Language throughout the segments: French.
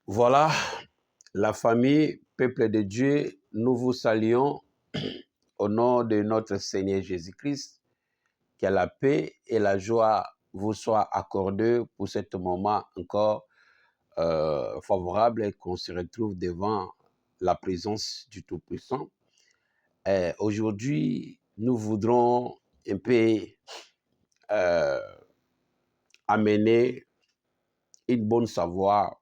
Voilà, la famille, peuple de Dieu, nous vous saluons au nom de notre Seigneur Jésus-Christ. Que la paix et la joie vous soient accordées pour ce moment encore favorable et qu'on se retrouve devant la présence du Tout-Puissant. Aujourd'hui, nous voudrons un peu amener une bonne savoir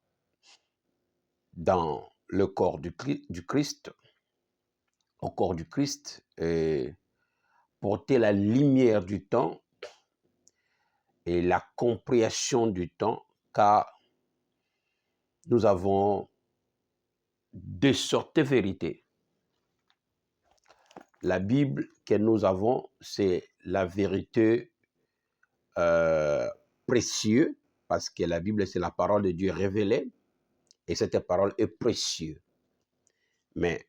dans le corps du Christ, au corps du Christ, et porter la lumière du temps et la compréhension du temps, car nous avons deux sortes de vérités. La Bible que nous avons, c'est la vérité précieuse, parce que la Bible, c'est la parole de Dieu révélée, et cette parole est précieuse. Mais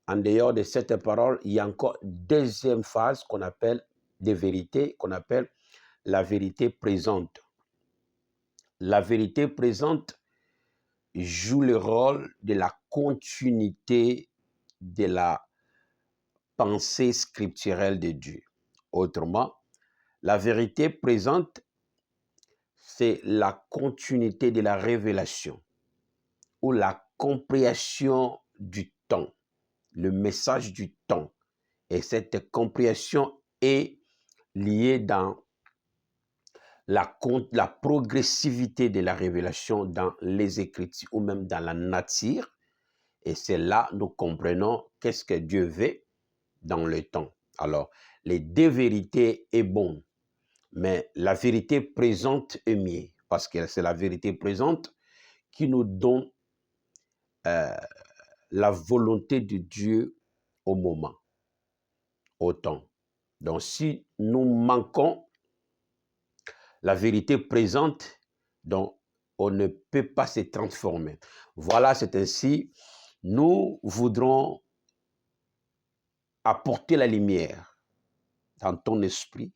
en dehors de cette parole, il y a encore une deuxième phase qu'on appelle des vérités, qu'on appelle la vérité présente. La vérité présente joue le rôle de la continuité de la pensée scripturelle de Dieu. Autrement, la vérité présente, c'est la continuité de la révélation ou la compréhension du temps, le message du temps. Et cette compréhension est liée dans la progressivité de la révélation dans les Écritures ou même dans la nature. Et c'est là que nous comprenons qu'est-ce que Dieu veut dans le temps. Alors, les deux vérités sont bonnes, mais la vérité présente est mieux, parce que c'est la vérité présente qui nous donne la volonté de Dieu au moment, au temps. Donc, si nous manquons la vérité présente, donc on ne peut pas se transformer. Voilà, c'est ainsi, nous voudrons apporter la lumière dans ton esprit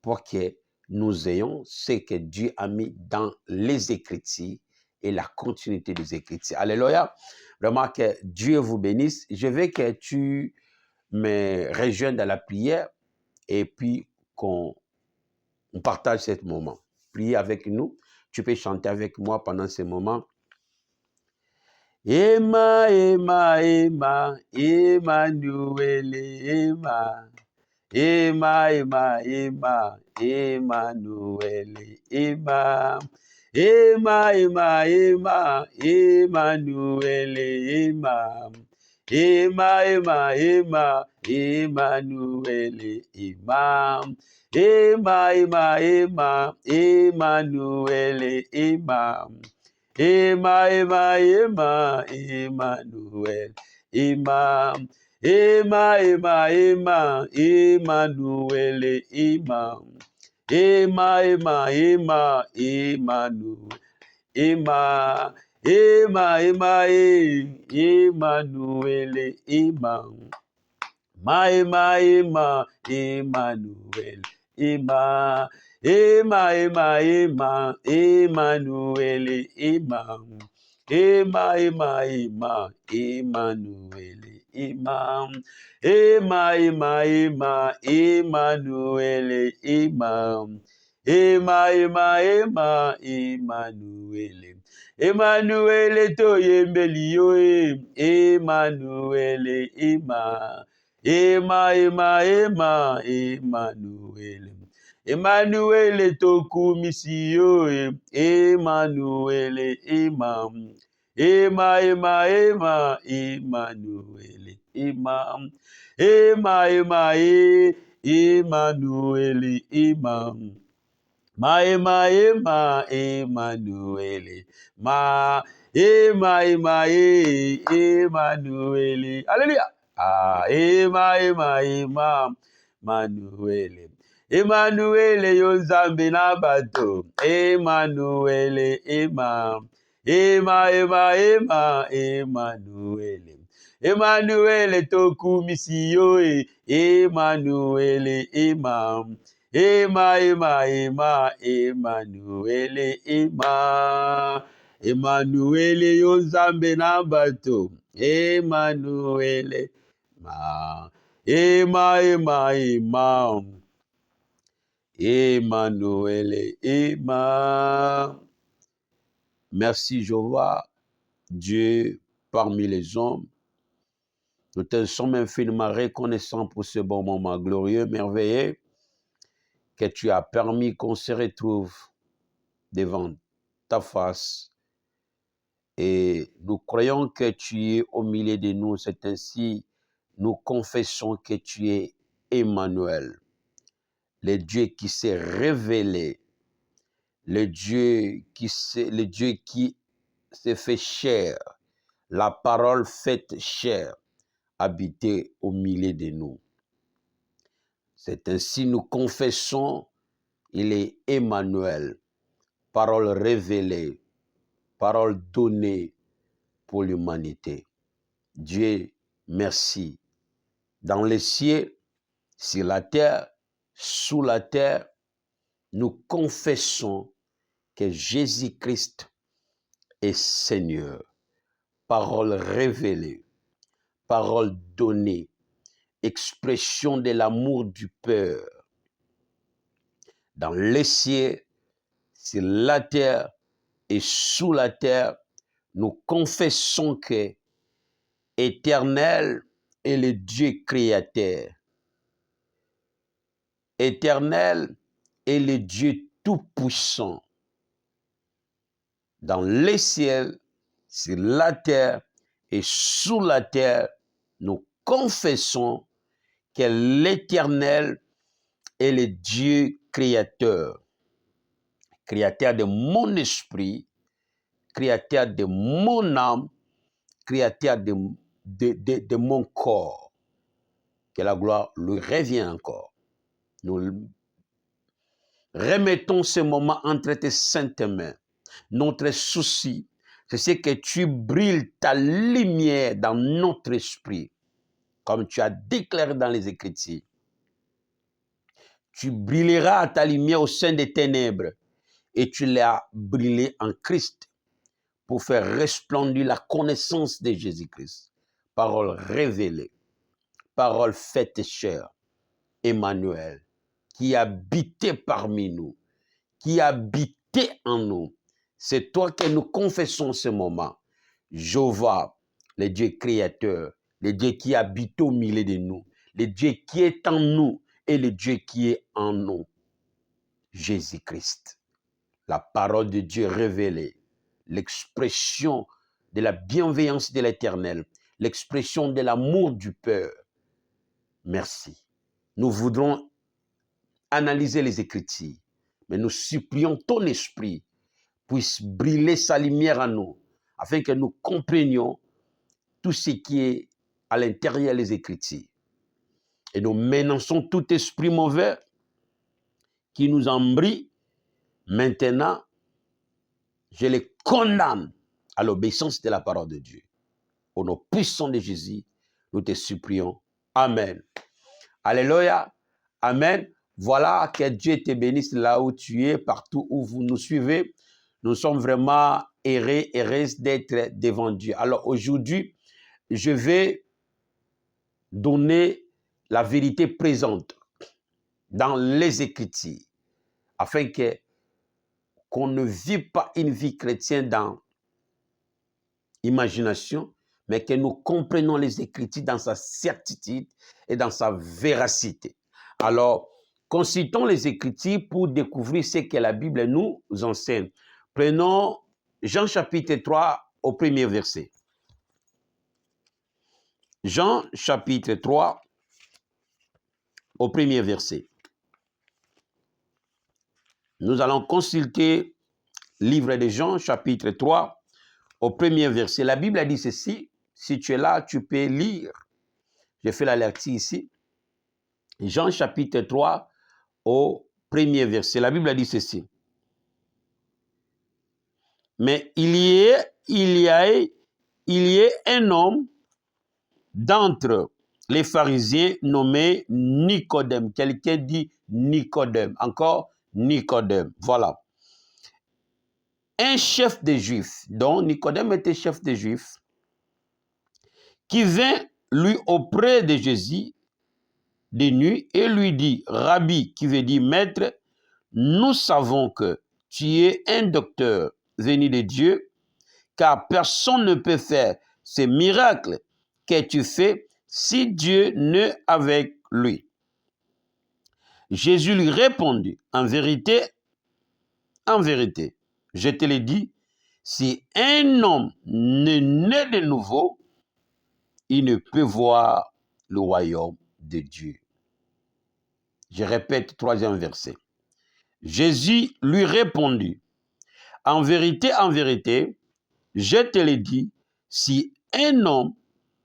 pour que nous ayons ce que Dieu a mis dans les Écritures et la continuité des Écritures. Alléluia. Vraiment que Dieu vous bénisse. Je veux que tu me rejoignes dans la prière et puis qu'on partage ce moment. Priez avec nous. Tu peux chanter avec moi pendant ce moment. Emma, Emma, Emma, Emmanuel, Emma. Emma, Emma, Emma, Emmanuel, Emma. Emma, Emma, Emma, Emmanuel, Emma. Emma, Emma, Emma, Emmanuel, Emma. Emma, Emma, Emma, Emmanuel, Emma. Emma, Emma, Emma, Emmanuel, Emma. Emma, Emma, Emma, Emmanuel, Emma. Emma, Emma, Emma, Emmanuel, Emma. Emma, Emma, Emmanuel, Emma. Emma, Emma, Emmanuel, Emma. Emma, Emma, Emma, Emmanuel, Emma. Emma, Emma, Emma, Emmanuel, Emma. Emma, Emma, Emma, Emmanuel, Emma. Emma, Emma, Emma, Emmanuel. Emmanuel, toyembelio, Emmanuel, Emma. Emma, Emma, Emma, Emmanuel. Emmanuel tokumisio, Emmanuel, Emma. Emma, Emma, Emma, Emmanuel, Emma. Emma, Emma, Emmanuel, Emma. Ma Emma, Emma, Emmanuel. Ma Emma, Emma, Emmanuel. Alléluia. Ah, Emma, Emma, Emma, Emmanuel. Emmanuel, Yozambe na bato. Emmanuel, Emma. Emma, Emma, Emma, Emmanuel. Emmanuel, tokumisio, Emmanuel, Emma. Emma, Emma, Emma, Emmanuel, Emma. Emmanuel yo Nzambe na bato. Emmanuel. Ema. Emmanuel, Merci Jéhovah, Dieu parmi les hommes. Nous te sommes infiniment reconnaissants pour ce bon moment glorieux, merveilleux, que tu as permis qu'on se retrouve devant ta face. Et nous croyons que tu es au milieu de nous. C'est ainsi, nous confessons que tu es Emmanuel, le Dieu qui s'est révélé, le Dieu qui s'est fait chair, la parole faite chair, habiter au milieu de nous. C'est ainsi nous confessons, il est Emmanuel, parole révélée, parole donnée pour l'humanité. Dieu, merci. Dans les cieux, sur la terre, sous la terre, nous confessons que Jésus-Christ est Seigneur. Parole révélée, parole donnée, expression de l'amour du Père. Dans les cieux, sur la terre et sous la terre, nous confessons que Éternel est le Dieu créateur. Éternel est le Dieu tout-puissant. Dans les ciels, sur la terre et sous la terre, nous confessons que l'Éternel est le Dieu créateur. Créateur de mon esprit, créateur de mon âme, créateur de mon corps. Que la gloire lui revient encore. Nous remettons ce moment entre tes saintes mains. Notre souci, c'est que tu brilles ta lumière dans notre esprit, comme tu as déclaré dans les Écritures. Tu brilleras ta lumière au sein des ténèbres et tu l'as brillé en Christ pour faire resplendir la connaissance de Jésus-Christ. Parole révélée, parole faite chair, Emmanuel, qui habitait parmi nous, qui habitait en nous. C'est toi que nous confessons ce moment. Jéhovah, le Dieu créateur, le Dieu qui habite au milieu de nous, le Dieu qui est en nous et le Dieu qui est en nous. Jésus-Christ, la parole de Dieu révélée, l'expression de la bienveillance de l'Éternel, l'expression de l'amour du Père. Merci. Nous voudrons analyser les Écritures, mais nous supplions ton esprit puisse briller sa lumière en nous, afin que nous comprenions tout ce qui est à l'intérieur des Écritures. Et nous menaçons tout esprit mauvais qui nous embrouille. Maintenant, je les condamne à l'obéissance de la parole de Dieu. Au nom puissant de Jésus, nous te supplions. Amen. Alléluia. Amen. Voilà, que Dieu te bénisse là où tu es, partout où vous nous suivez. Nous sommes vraiment heureux d'être devant Dieu. Alors aujourd'hui, je vais donner la vérité présente dans les Écritures, afin qu'on ne vive pas une vie chrétienne dans l'imagination, mais que nous comprenions les Écritures dans sa certitude et dans sa véracité. Alors, consultons les Écritures pour découvrir ce que la Bible nous enseigne. Prenons Jean chapitre 3 au premier verset. Jean chapitre 3 au premier verset. Nous allons consulter livre de Jean chapitre 3 au premier verset. La Bible a dit ceci. Si tu es là, tu peux lire. J'ai fait la lecture ici. Jean chapitre 3 au premier verset. La Bible a dit ceci. Mais il y a un homme d'entre les pharisiens nommé Nicodème. Quelqu'un dit Nicodème. Encore Nicodème. Voilà. un chef des Juifs, dont Nicodème était chef des Juifs, qui vint lui auprès de Jésus de nuit et lui dit, Rabbi, qui veut dire maître, nous savons que tu es un docteur venu de Dieu, car personne ne peut faire ces miracles que tu fais si Dieu n'est avec lui. Jésus lui répondit, en vérité, je te le dis, si un homme n'est né de nouveau, il ne peut voir le royaume de Dieu. Je répète, 3e verset. Jésus lui répondit, en vérité, je te le dis, si un homme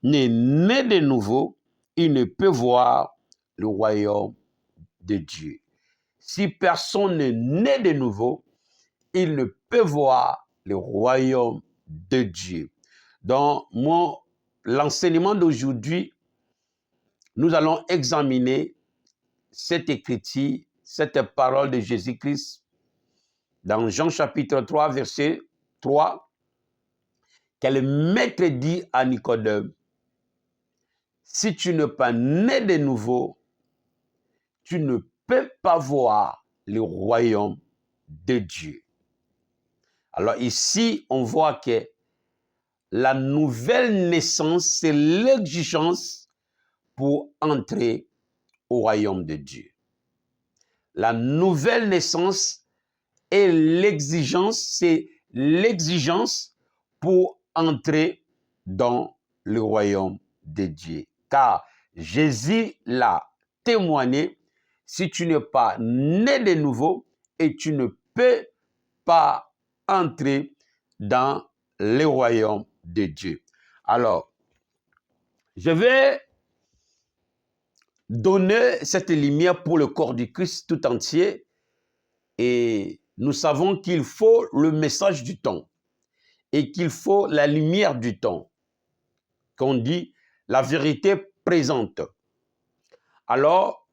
n'est né de nouveau, il ne peut voir le royaume de Dieu. Si personne n'est né de nouveau, il ne peut voir le royaume de Dieu. Dans l'enseignement d'aujourd'hui, nous allons examiner cette écriture, cette parole de Jésus-Christ dans Jean chapitre 3, verset 3, que le maître dit à Nicodème, si tu n'es pas né de nouveau, tu ne peux pas voir le royaume de Dieu. Alors ici, on voit que la nouvelle naissance, c'est l'exigence pour entrer au royaume de Dieu. La nouvelle naissance est l'exigence, c'est l'exigence pour entrer dans le royaume de Dieu. Car Jésus l'a témoigné, si tu n'es pas né de nouveau, et tu ne peux pas entrer dans le royaume de Dieu. Alors, je vais donner cette lumière pour le corps du Christ tout entier, et nous savons qu'il faut le message du temps et qu'il faut la lumière du temps, qu'on dit la vérité présente. Alors,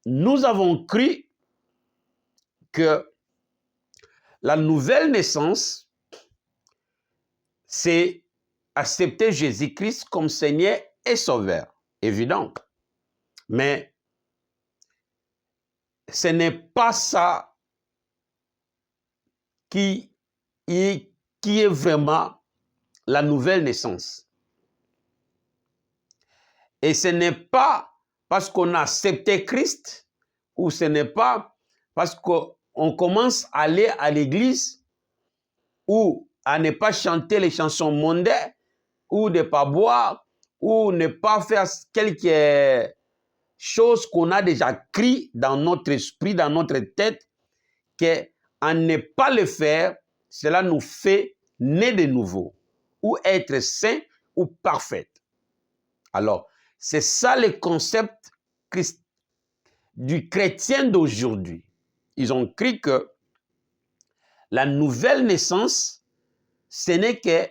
nous avons cru que la nouvelle naissance, c'est accepter Jésus-Christ comme Seigneur et Sauveur. Évident. Mais ce n'est pas ça qui est vraiment la nouvelle naissance. Et ce n'est pas parce qu'on a accepté Christ, ou ce n'est pas parce qu'on commence à aller à l'église, ou à ne pas chanter les chansons mondaines, ou ne pas boire, ou ne pas faire quelques choses qu'on a déjà criées dans notre esprit, dans notre tête, qu'à ne pas le faire, cela nous fait naître de nouveau, ou être saint ou parfait. Alors, c'est ça le concept du chrétien d'aujourd'hui. Ils ont cru que la nouvelle naissance, ce n'est que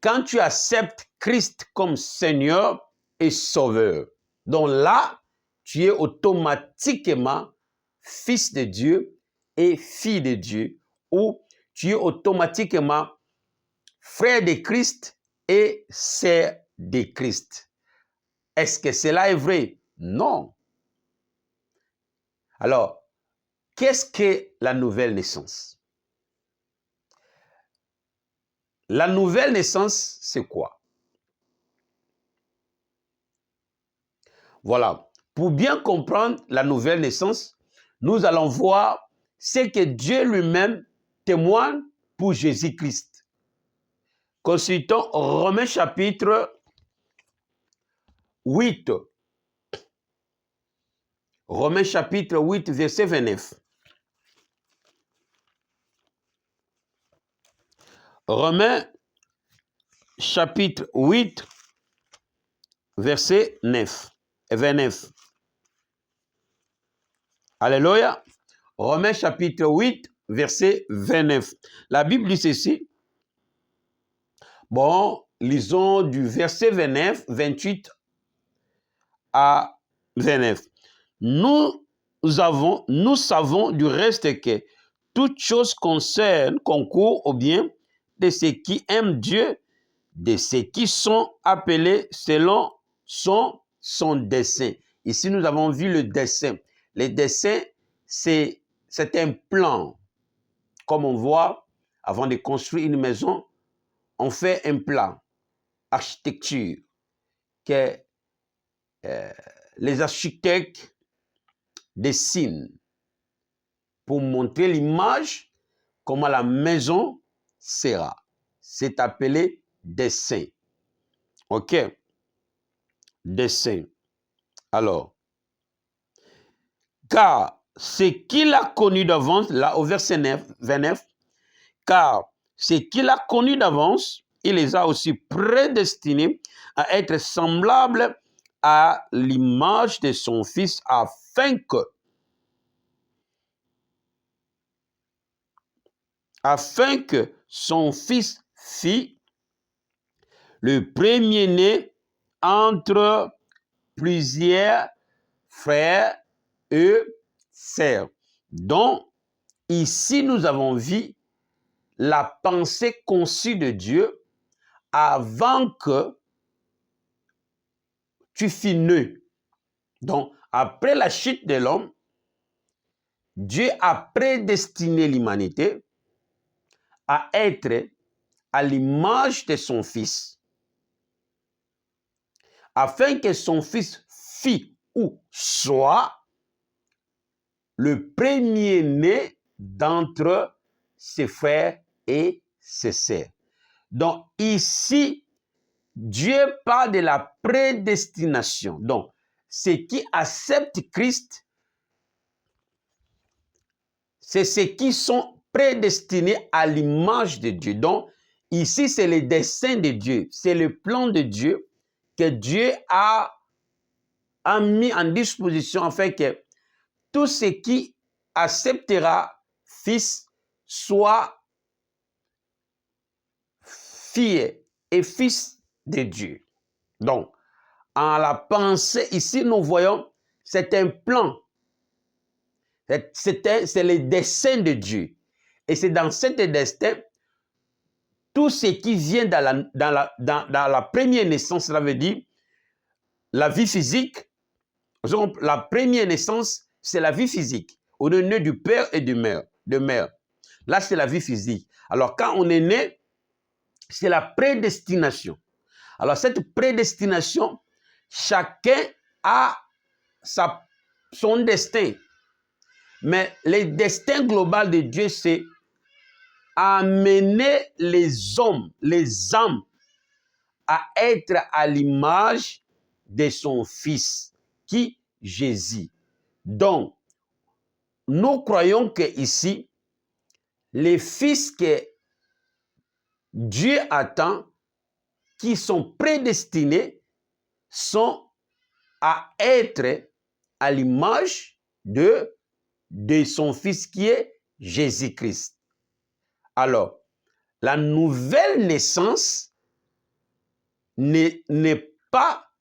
quand tu acceptes Christ comme Seigneur et Sauveur. Donc là, tu es automatiquement fils de Dieu et fille de Dieu, ou tu es automatiquement frère de Christ et sœur de Christ. Est-ce que cela est vrai? Non. Alors, qu'est-ce que la nouvelle naissance? La nouvelle naissance, c'est quoi? Voilà. Pour bien comprendre la nouvelle naissance, nous allons voir ce que Dieu lui-même témoigne pour Jésus-Christ. Consultons Romains chapitre 8. Romains chapitre 8, verset 29. Romains chapitre 8, verset 9 et 29. Alléluia. Romains chapitre 8, verset 29. La Bible dit ceci. Bon, lisons du verset 29, 28 à 29. Nous savons du reste que toute chose concourt au bien de ceux qui aiment Dieu, de ceux qui sont appelés selon son dessein. Ici, nous avons vu le dessein. Le dessein, c'est un plan. Comme on voit, avant de construire une maison, on fait un plan, architecture, que les architectes dessinent pour montrer l'image, comment la maison sera. C'est appelé dessin. OK? Dessin. Alors, car ce qu'il a connu d'avance, là au verset 29, car ce qu'il a connu d'avance, il les a aussi prédestinés à être semblables à l'image de son Fils, afin que son Fils fît le premier-né entre plusieurs frères et sœurs. Donc, ici, nous avons vu la pensée conçue de Dieu avant que tu fus né. Donc, après la chute de l'homme, Dieu a prédestiné l'humanité à être à l'image de son Fils, afin que son Fils fît ou soit le premier-né d'entre ses frères et ses sœurs. Donc ici, Dieu parle de la prédestination. Donc, ceux qui acceptent Christ, c'est ceux qui sont prédestinés à l'image de Dieu. Donc, ici, c'est le dessein de Dieu, c'est le plan de Dieu que Dieu a mis en disposition afin que tout ce qui acceptera Fils soit fille et fils de Dieu. Donc, en la pensée, ici, nous voyons, c'est un plan. C'est le dessein de Dieu. Et c'est dans ce destin, tout ce qui vient dans la première naissance, cela veut dire la vie physique. La première naissance, c'est la vie physique. On est né du père et de mère. Là, c'est la vie physique. Alors, quand on est né, c'est la prédestination. Alors, cette prédestination, chacun a son destin. Mais le destin global de Dieu, c'est amener les hommes, les âmes, à être à l'image de son Fils, qui Jésus. Donc, nous croyons que ici, les fils que Dieu attend, qui sont prédestinés, sont à être à l'image de son Fils qui est Jésus-Christ. Alors, la nouvelle naissance n'est pas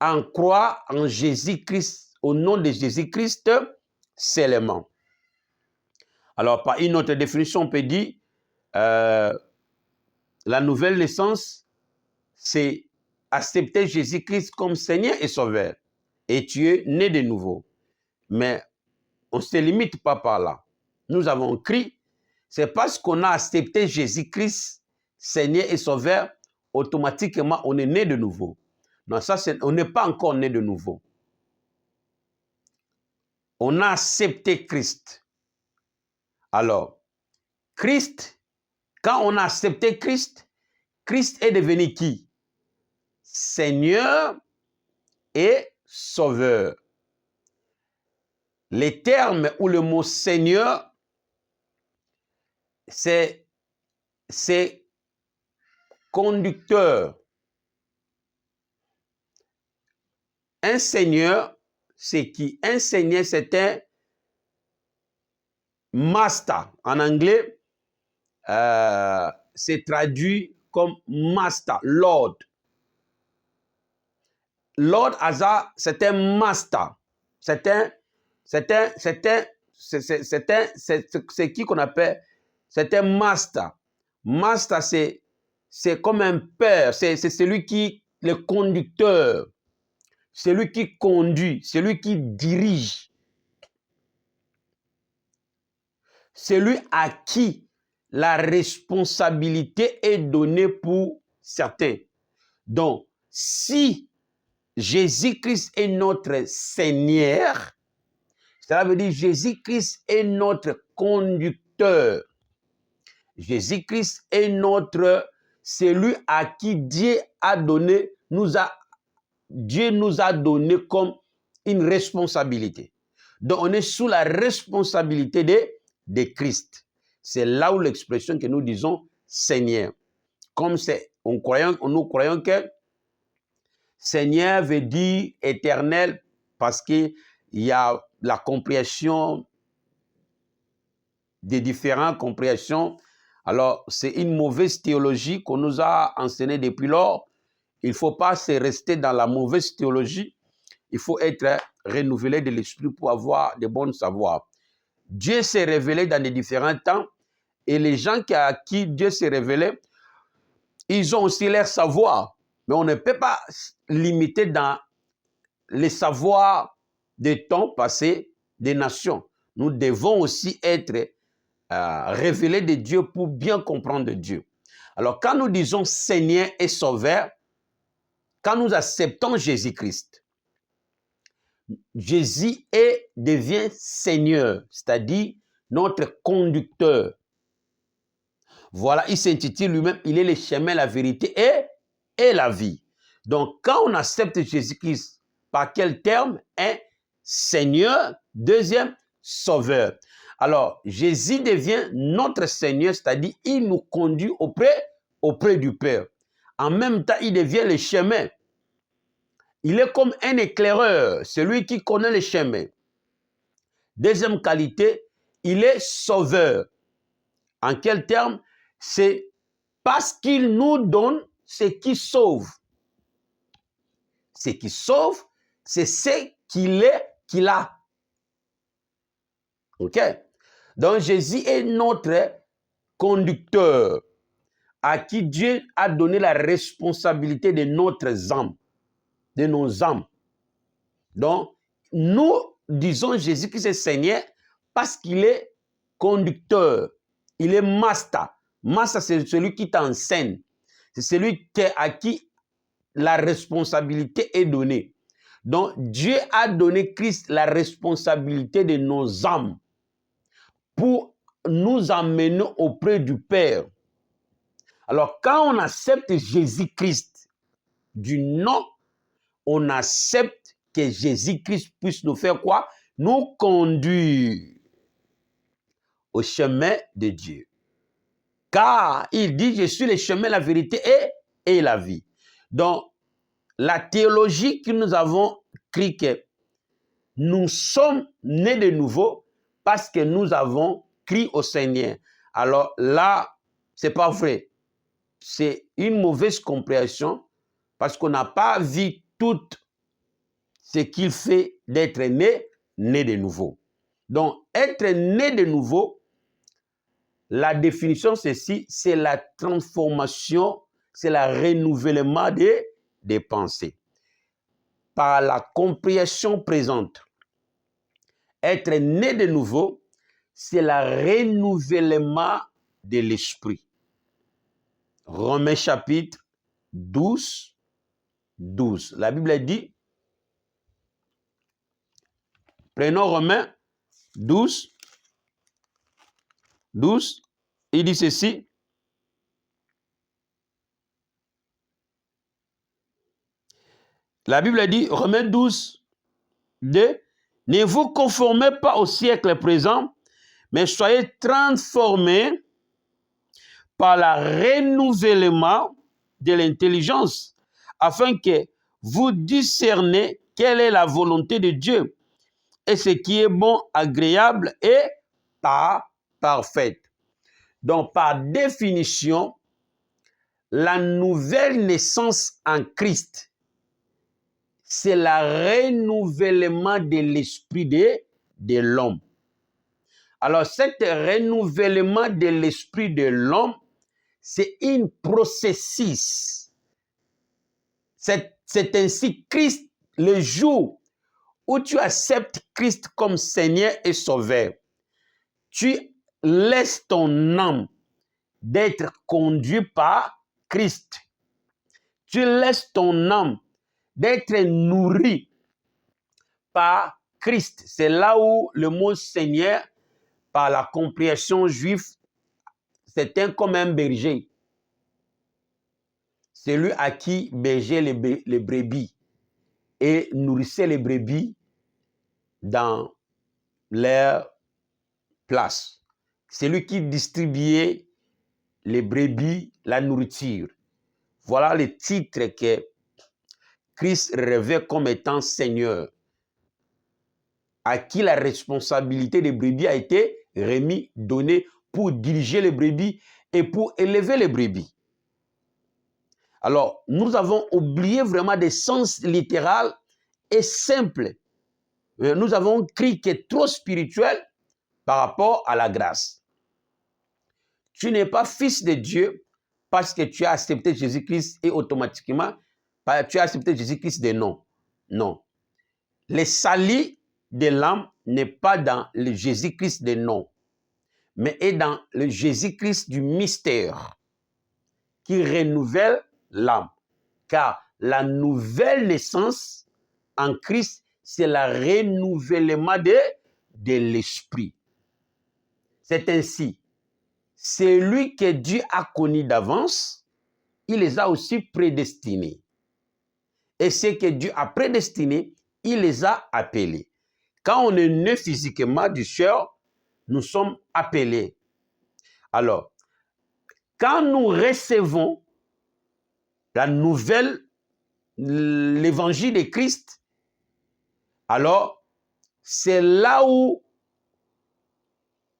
en croire en Jésus-Christ, au nom de Jésus-Christ seulement. Alors, par une autre définition, on peut dire la nouvelle naissance, c'est accepter Jésus-Christ comme Seigneur et Sauveur. Et tu es né de nouveau. Mais on ne se limite pas par là. Nous avons crié, c'est parce qu'on a accepté Jésus-Christ, Seigneur et Sauveur, automatiquement on est né de nouveau. Non, ça, on n'est pas encore né de nouveau. On a accepté Christ. Alors, Christ, quand on a accepté Christ, Christ est devenu qui? Seigneur et Sauveur. Les termes ou le mot Seigneur, c'est conducteur. Un seigneur, c'est qui? Un seigneur, c'est un master. En anglais, c'est traduit comme master, Lord. Lord Hazard, c'est un master. C'est un c'est qui qu'on appelle, c'est un master. Master, c'est comme un père, c'est celui qui, le conducteur, celui qui conduit, celui qui dirige, celui à qui la responsabilité est donnée pour certains. Donc, si Jésus-Christ est notre Seigneur, cela veut dire Jésus-Christ est notre conducteur. Jésus-Christ est celui à qui Dieu nous a donné comme une responsabilité. Donc, on est sous la responsabilité de Christ. C'est là où l'expression que nous disons Seigneur. Comme nous croyons que Seigneur veut dire éternel parce qu'il y a la compréhension des différentes compréhensions. Alors, c'est une mauvaise théologie qu'on nous a enseignée depuis lors. Il ne faut pas se rester dans la mauvaise théologie. Il faut être renouvelé de l'esprit pour avoir de bons savoirs. Dieu s'est révélé dans les différents temps et les gens à qui Dieu s'est révélé, ils ont aussi leur savoir. Mais on ne peut pas limiter dans les savoirs des temps passés des nations. Nous devons aussi être révélés de Dieu pour bien comprendre Dieu. Alors, quand nous disons Seigneur et Sauveur, quand nous acceptons Jésus-Christ, Jésus devient Seigneur, c'est-à-dire notre conducteur. Voilà, il s'intitule lui-même, il est le chemin, la vérité et la vie. Donc, quand on accepte Jésus-Christ, par quel terme? Un, Seigneur, deuxième, Sauveur. Alors, Jésus devient notre Seigneur, c'est-à-dire il nous conduit auprès du Père. En même temps, il devient le chemin. Il est comme un éclaireur, celui qui connaît le chemin. Deuxième qualité, il est sauveur. En quel terme? C'est parce qu'il nous donne ce qui sauve. Ce qui sauve, c'est ce qu'il a. OK? Donc Jésus est notre conducteur à qui Dieu a donné la responsabilité de notre âme, de nos âmes. Donc, nous disons Jésus qui est Seigneur parce qu'il est conducteur, il est master. Master, c'est celui qui t'enseigne. C'est celui à qui la responsabilité est donnée. Donc, Dieu a donné Christ la responsabilité de nos âmes pour nous emmener auprès du Père. Alors, quand on accepte Jésus-Christ du nom, on accepte que Jésus-Christ puisse nous faire quoi? Nous conduire au chemin de Dieu. Car il dit, je suis le chemin, la vérité et la vie. Donc, la théologie que nous avons crie que nous sommes nés de nouveau parce que nous avons crié au Seigneur. Alors là, c'est pas vrai. C'est une mauvaise compréhension parce qu'on n'a pas vu tout ce qu'il fait d'être né de nouveau. Donc, être né de nouveau, la définition, c'est la transformation, c'est le renouvellement des pensées. Par la compréhension présente, être né de nouveau, c'est le renouvellement de l'esprit. Romains chapitre 12, 12. La Bible dit, prenons Romains 12, 12, il dit ceci. La Bible dit, Romains 12, 2, ne vous conformez pas au siècle présent, mais soyez transformés par le renouvellement de l'intelligence, afin que vous discerniez quelle est la volonté de Dieu et ce qui est bon, agréable et parfait. Donc, par définition, la nouvelle naissance en Christ, c'est le renouvellement de l'esprit de l'homme. Alors, cet renouvellement de l'esprit de l'homme, c'est un processus. C'est ainsi Christ, le jour où tu acceptes Christ comme Seigneur et Sauveur, tu laisses ton âme d'être conduit par Christ. Tu laisses ton âme d'être nourri par Christ. C'est là où le mot Seigneur, par la compréhension juive, c'est comme un berger. Celui à qui bergeait les brebis et nourrissait les brebis dans leur place. Celui qui distribuait les brebis la nourriture. Voilà le titre que Christ revêt comme étant Seigneur, à qui la responsabilité des brebis a été remise, donnée pour diriger les brebis et pour élever les brebis. Alors, nous avons oublié vraiment des sens littéraux et simples. Nous avons cru qu'il est trop spirituel par rapport à la grâce. Tu n'es pas fils de Dieu parce que tu as accepté Jésus-Christ et automatiquement, tu as accepté Jésus-Christ de non. Non. Le salut de l'âme n'est pas dans le Jésus-Christ de non, mais est dans le Jésus-Christ du mystère qui renouvelle l'âme. Car la nouvelle naissance en Christ, c'est le renouvellement de l'esprit. C'est ainsi. Celui que Dieu a connu d'avance, il les a aussi prédestinés. Et ceux que Dieu a prédestinés, il les a appelés. Quand on est né physiquement du chair, nous sommes appelés. Alors, quand nous recevons la nouvelle, l'évangile de Christ, alors c'est là où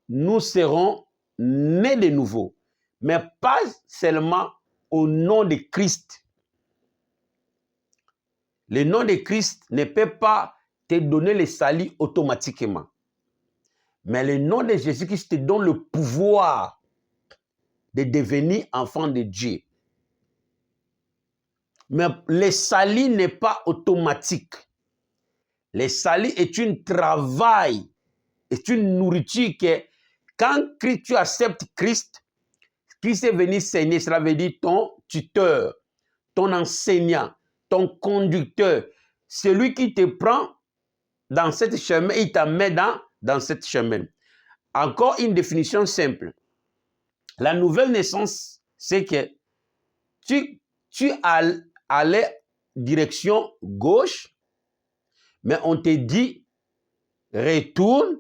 nous serons nés de nouveau, mais pas seulement au nom de Christ. Le nom de Christ ne peut pas te donner le salut automatiquement. Mais le nom de Jésus-Christ te donne le pouvoir de devenir enfant de Dieu. Mais le salut n'est pas automatique. Le salut est un travail, est une nourriture que quand tu acceptes Christ, Christ est venu saigner, cela veut dire ton tuteur, ton enseignant, ton conducteur, celui qui te prend dans cette chemin, il t'amène dans cette chemin. Encore une définition simple. La nouvelle naissance, c'est que tu allais direction gauche, mais on te dit retourne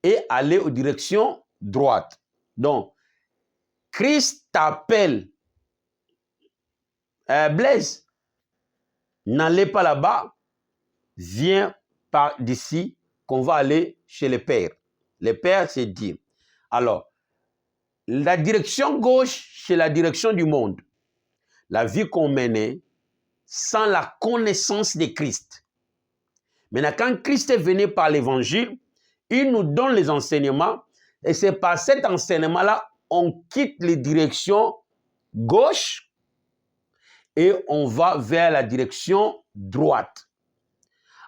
et aller aux directions droite. Donc, Christ t'appelle. Blaise, n'allez pas là-bas, viens par d'ici qu'on va aller chez le Père. Le Père, c'est Dieu. Alors, la direction gauche, c'est la direction du monde. La vie qu'on menait sans la connaissance de Christ. Maintenant, quand Christ est venu par l'évangile, il nous donne les enseignements et c'est par cet enseignement-là, on quitte les directions gauche et on va vers la direction droite.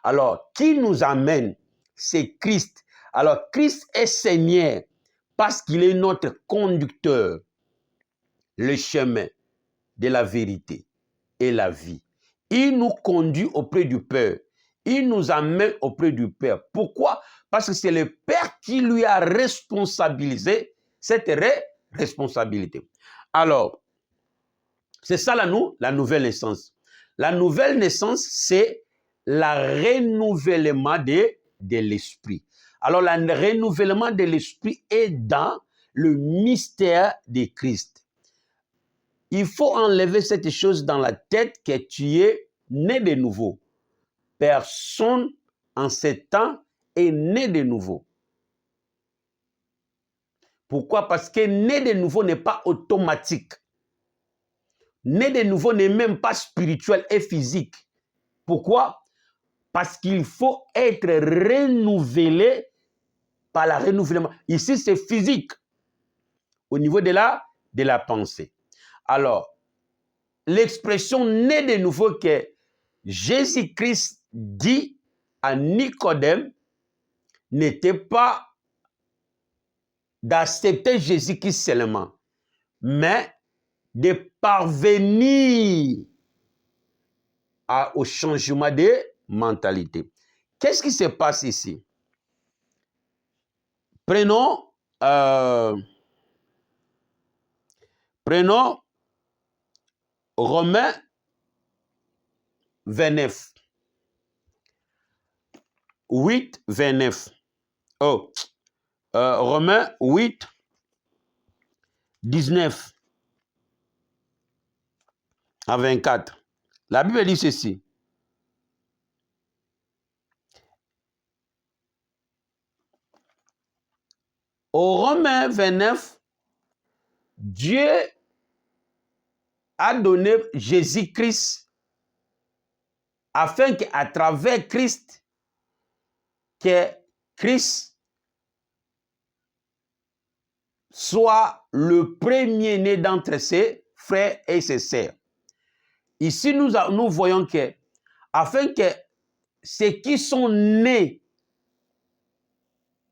Alors, qui nous amène? C'est Christ. Alors, Christ est Seigneur parce qu'il est notre conducteur, le chemin de la vérité et la vie. Il nous conduit auprès du Père. Il nous amène auprès du Père. Pourquoi? Parce que c'est le Père qui lui a responsabilisé cette responsabilité. Alors, c'est ça la nouvelle naissance. La nouvelle naissance, c'est le renouvellement de l'esprit. Alors, le renouvellement de l'esprit est dans le mystère de Christ. Il faut enlever cette chose dans la tête que tu es né de nouveau. Personne en ce temps est né de nouveau. Pourquoi? Parce que né de nouveau n'est pas automatique. Né de nouveau n'est même pas spirituel et physique. Pourquoi? Parce qu'il faut être renouvelé par le renouvellement. Ici, c'est physique, au niveau de la pensée. Alors, l'expression né de nouveau que Jésus-Christ dit à Nicodème n'était pas d'accepter Jésus-Christ seulement, mais de parvenir au changement de mentalité. Qu'est-ce qui se passe ici? Prenons Romains 29. 8, 29. Oh, Romains 8, 19 à 24. La Bible dit ceci. Au Romains 29, Dieu a donné Jésus-Christ afin qu'à travers Christ, que Christ soit le premier-né d'entre ses frères et ses sœurs. Ici, nous voyons que, afin que ceux qui sont nés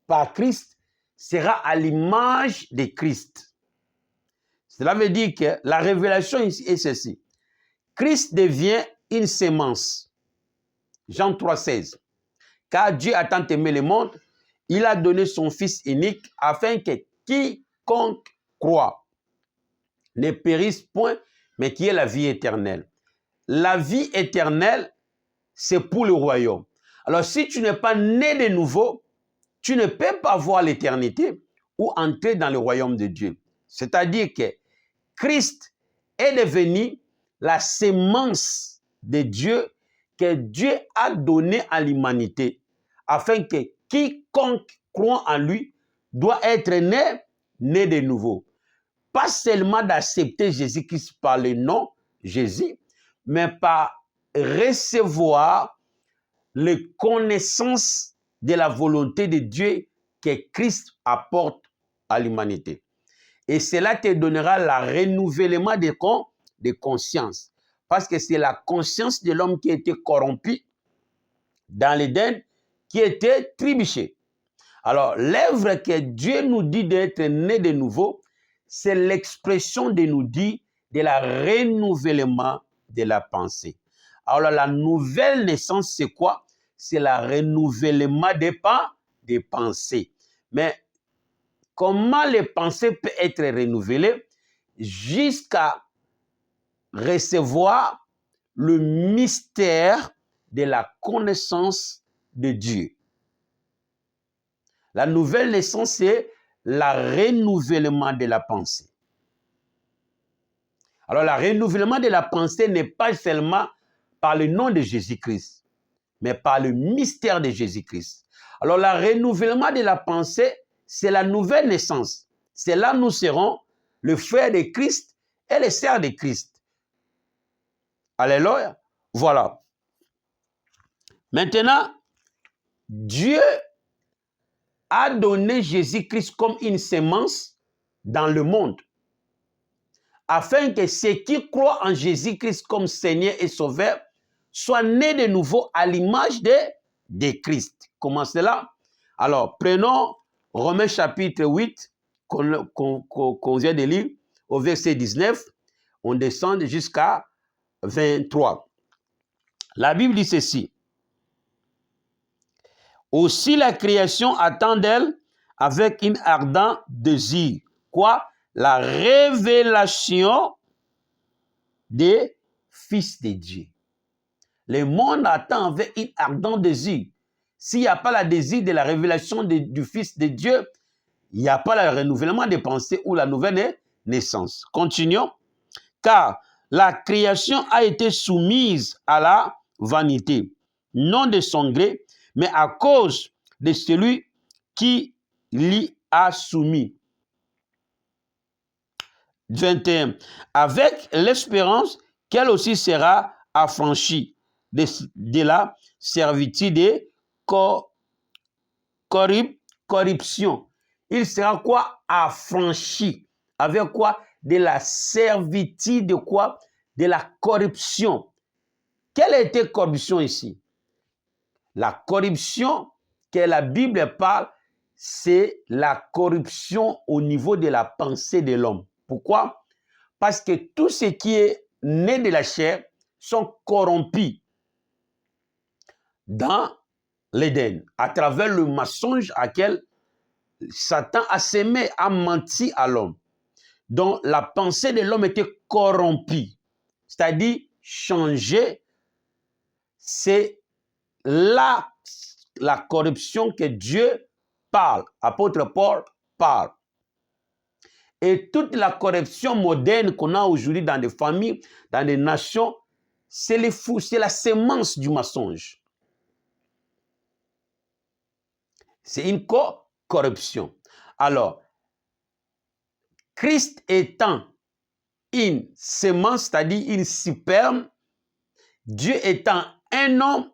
par Christ sera à l'image de Christ. Cela veut dire que la révélation ici est ceci. Christ devient une sémence. Jean 3, 16. Car Dieu a tant aimé le monde, il a donné son Fils unique afin que quiconque croit ne périsse point, mais qui ait la vie éternelle. La vie éternelle, c'est pour le royaume. Alors, si tu n'es pas né de nouveau, tu ne peux pas voir l'éternité ou entrer dans le royaume de Dieu. C'est-à-dire que Christ est devenu la sémence de Dieu que Dieu a donnée à l'humanité, afin que quiconque croit en lui doit être né de nouveau. Pas seulement d'accepter Jésus-Christ par le nom Jésus, mais par recevoir les connaissances de la volonté de Dieu que Christ apporte à l'humanité. Et cela te donnera le renouvellement de conscience. Parce que c'est la conscience de l'homme qui était corrompu dans l'Éden, qui était trébuché. Alors, l'œuvre que Dieu nous dit d'être né de nouveau, c'est l'expression de nous dire de la renouvellement de la pensée. Alors, la nouvelle naissance, c'est quoi? C'est le renouvellement des pensées. Mais comment les pensées peuvent être renouvelées? Jusqu'à recevoir le mystère de la connaissance de Dieu. La nouvelle naissance, c'est le renouvellement de la pensée. Alors, le renouvellement de la pensée n'est pas seulement par le nom de Jésus-Christ, mais par le mystère de Jésus-Christ. Alors, le renouvellement de la pensée, c'est la nouvelle naissance. C'est là que nous serons le frère de Christ et les sœurs de Christ. Alléluia. Voilà. Maintenant, Dieu a donné Jésus-Christ comme une sémence dans le monde, afin que ceux qui croient en Jésus-Christ comme Seigneur et Sauveur soient nés de nouveau à l'image de Christ. Comment cela? Alors, prenons Romains chapitre 8, qu'on vient de lire, au verset 19, on descend jusqu'à 23. La Bible dit ceci. Aussi la création attend d'elle avec une ardent désir. Quoi? La révélation des fils de Dieu. Le monde attend avec un ardent désir. S'il n'y a pas le désir de la révélation du Fils de Dieu, il n'y a pas le renouvellement des pensées ou la nouvelle naissance. Continuons. Car la création a été soumise à la vanité, non de son gré, mais à cause de celui qui l'y a soumis. 21. Avec l'espérance qu'elle aussi sera affranchie de la servitude corruption. Il sera quoi? Affranchi. Avec quoi? De la servitude de quoi? De la corruption. Quelle était corruption ici? La corruption que la Bible parle, c'est la corruption au niveau de la pensée de l'homme. Pourquoi? Parce que tout ce qui est né de la chair sont corrompus dans l'Éden, à travers le mensonge auquel Satan a sémé, a menti à l'homme. Donc la pensée de l'homme était corrompue, c'est-à-dire changée. C'est là la corruption que Dieu parle, apôtre Paul parle. Et toute la corruption moderne qu'on a aujourd'hui dans des familles, dans des nations, c'est les fous, c'est la sémence du mensonge. C'est une corruption. Alors, Christ étant une sémence, c'est-à-dire une sperme, Dieu étant un homme,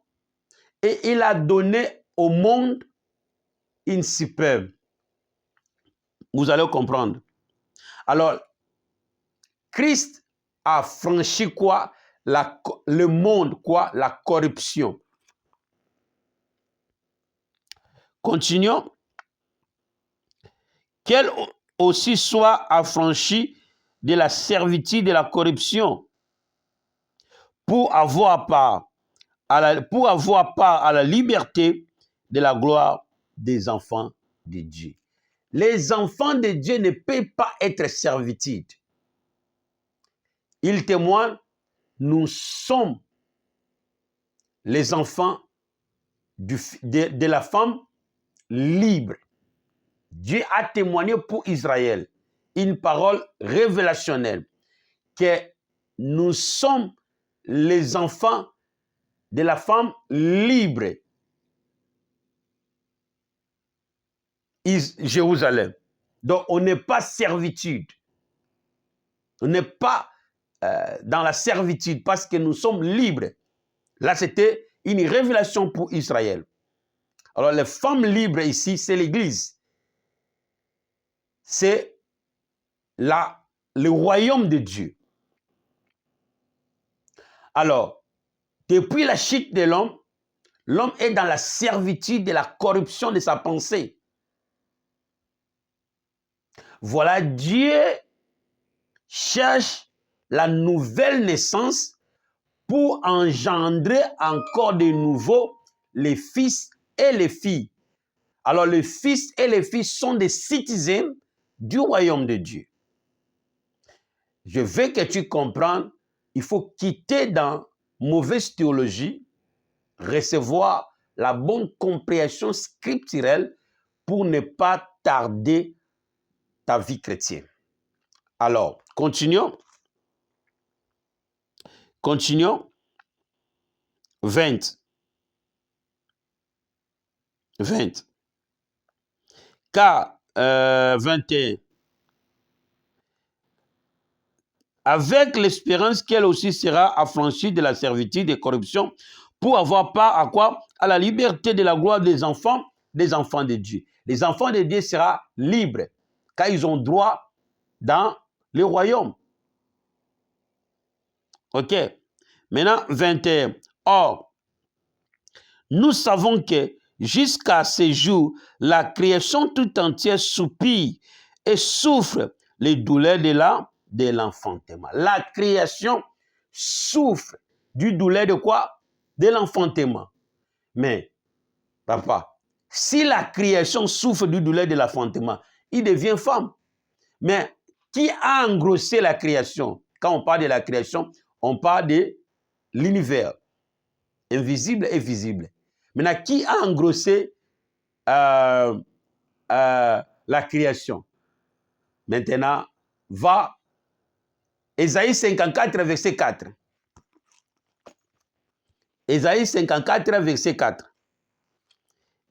et il a donné au monde une sperme. Vous allez comprendre. Alors, Christ a franchi quoi? Le monde, quoi? La corruption. Continuons. Qu'elle aussi soit affranchie de la servitude de la corruption pour avoir part à la liberté de la gloire des enfants de Dieu. Les enfants de Dieu ne peuvent pas être servitude. Ils témoignent, nous sommes les enfants de la femme libre. Dieu a témoigné pour Israël une parole révélationnelle que nous sommes les enfants de la femme libre. Jérusalem. Donc on n'est pas servitude. On n'est pas dans la servitude parce que nous sommes libres. Là, c'était une révélation pour Israël. Alors, les femmes libres ici, c'est l'Église. C'est le royaume de Dieu. Alors, depuis la chute de l'homme, l'homme est dans la servitude de la corruption de sa pensée. Voilà, Dieu cherche la nouvelle naissance pour engendrer encore de nouveau les fils et les filles. Alors, les fils et les filles sont des citoyens du royaume de Dieu. Je veux que tu comprennes, il faut quitter dans mauvaise théologie, recevoir la bonne compréhension scripturelle pour ne pas tarder ta vie chrétienne. Alors, continuons. Continuons. 20. Car 21. Avec l'espérance qu'elle aussi sera affranchie de la servitude et corruption pour avoir part à quoi? À la liberté de la gloire des enfants de Dieu. Les enfants de Dieu seront libres car ils ont droit dans le royaume. Ok. Maintenant, 21. Or, nous savons que jusqu'à ce jour, la création tout entière soupire et souffre les douleurs de l'enfantement. La création souffre du douleur de quoi? De l'enfantement. Mais, papa, si la création souffre du douleur de l'enfantement, il devient femme. Mais qui a engrossé la création? Quand on parle de la création, on parle de l'univers, invisible et visible. Maintenant, qui a engrossé la création? Maintenant, va Ésaïe 54, verset 4. Ésaïe 54, verset 4.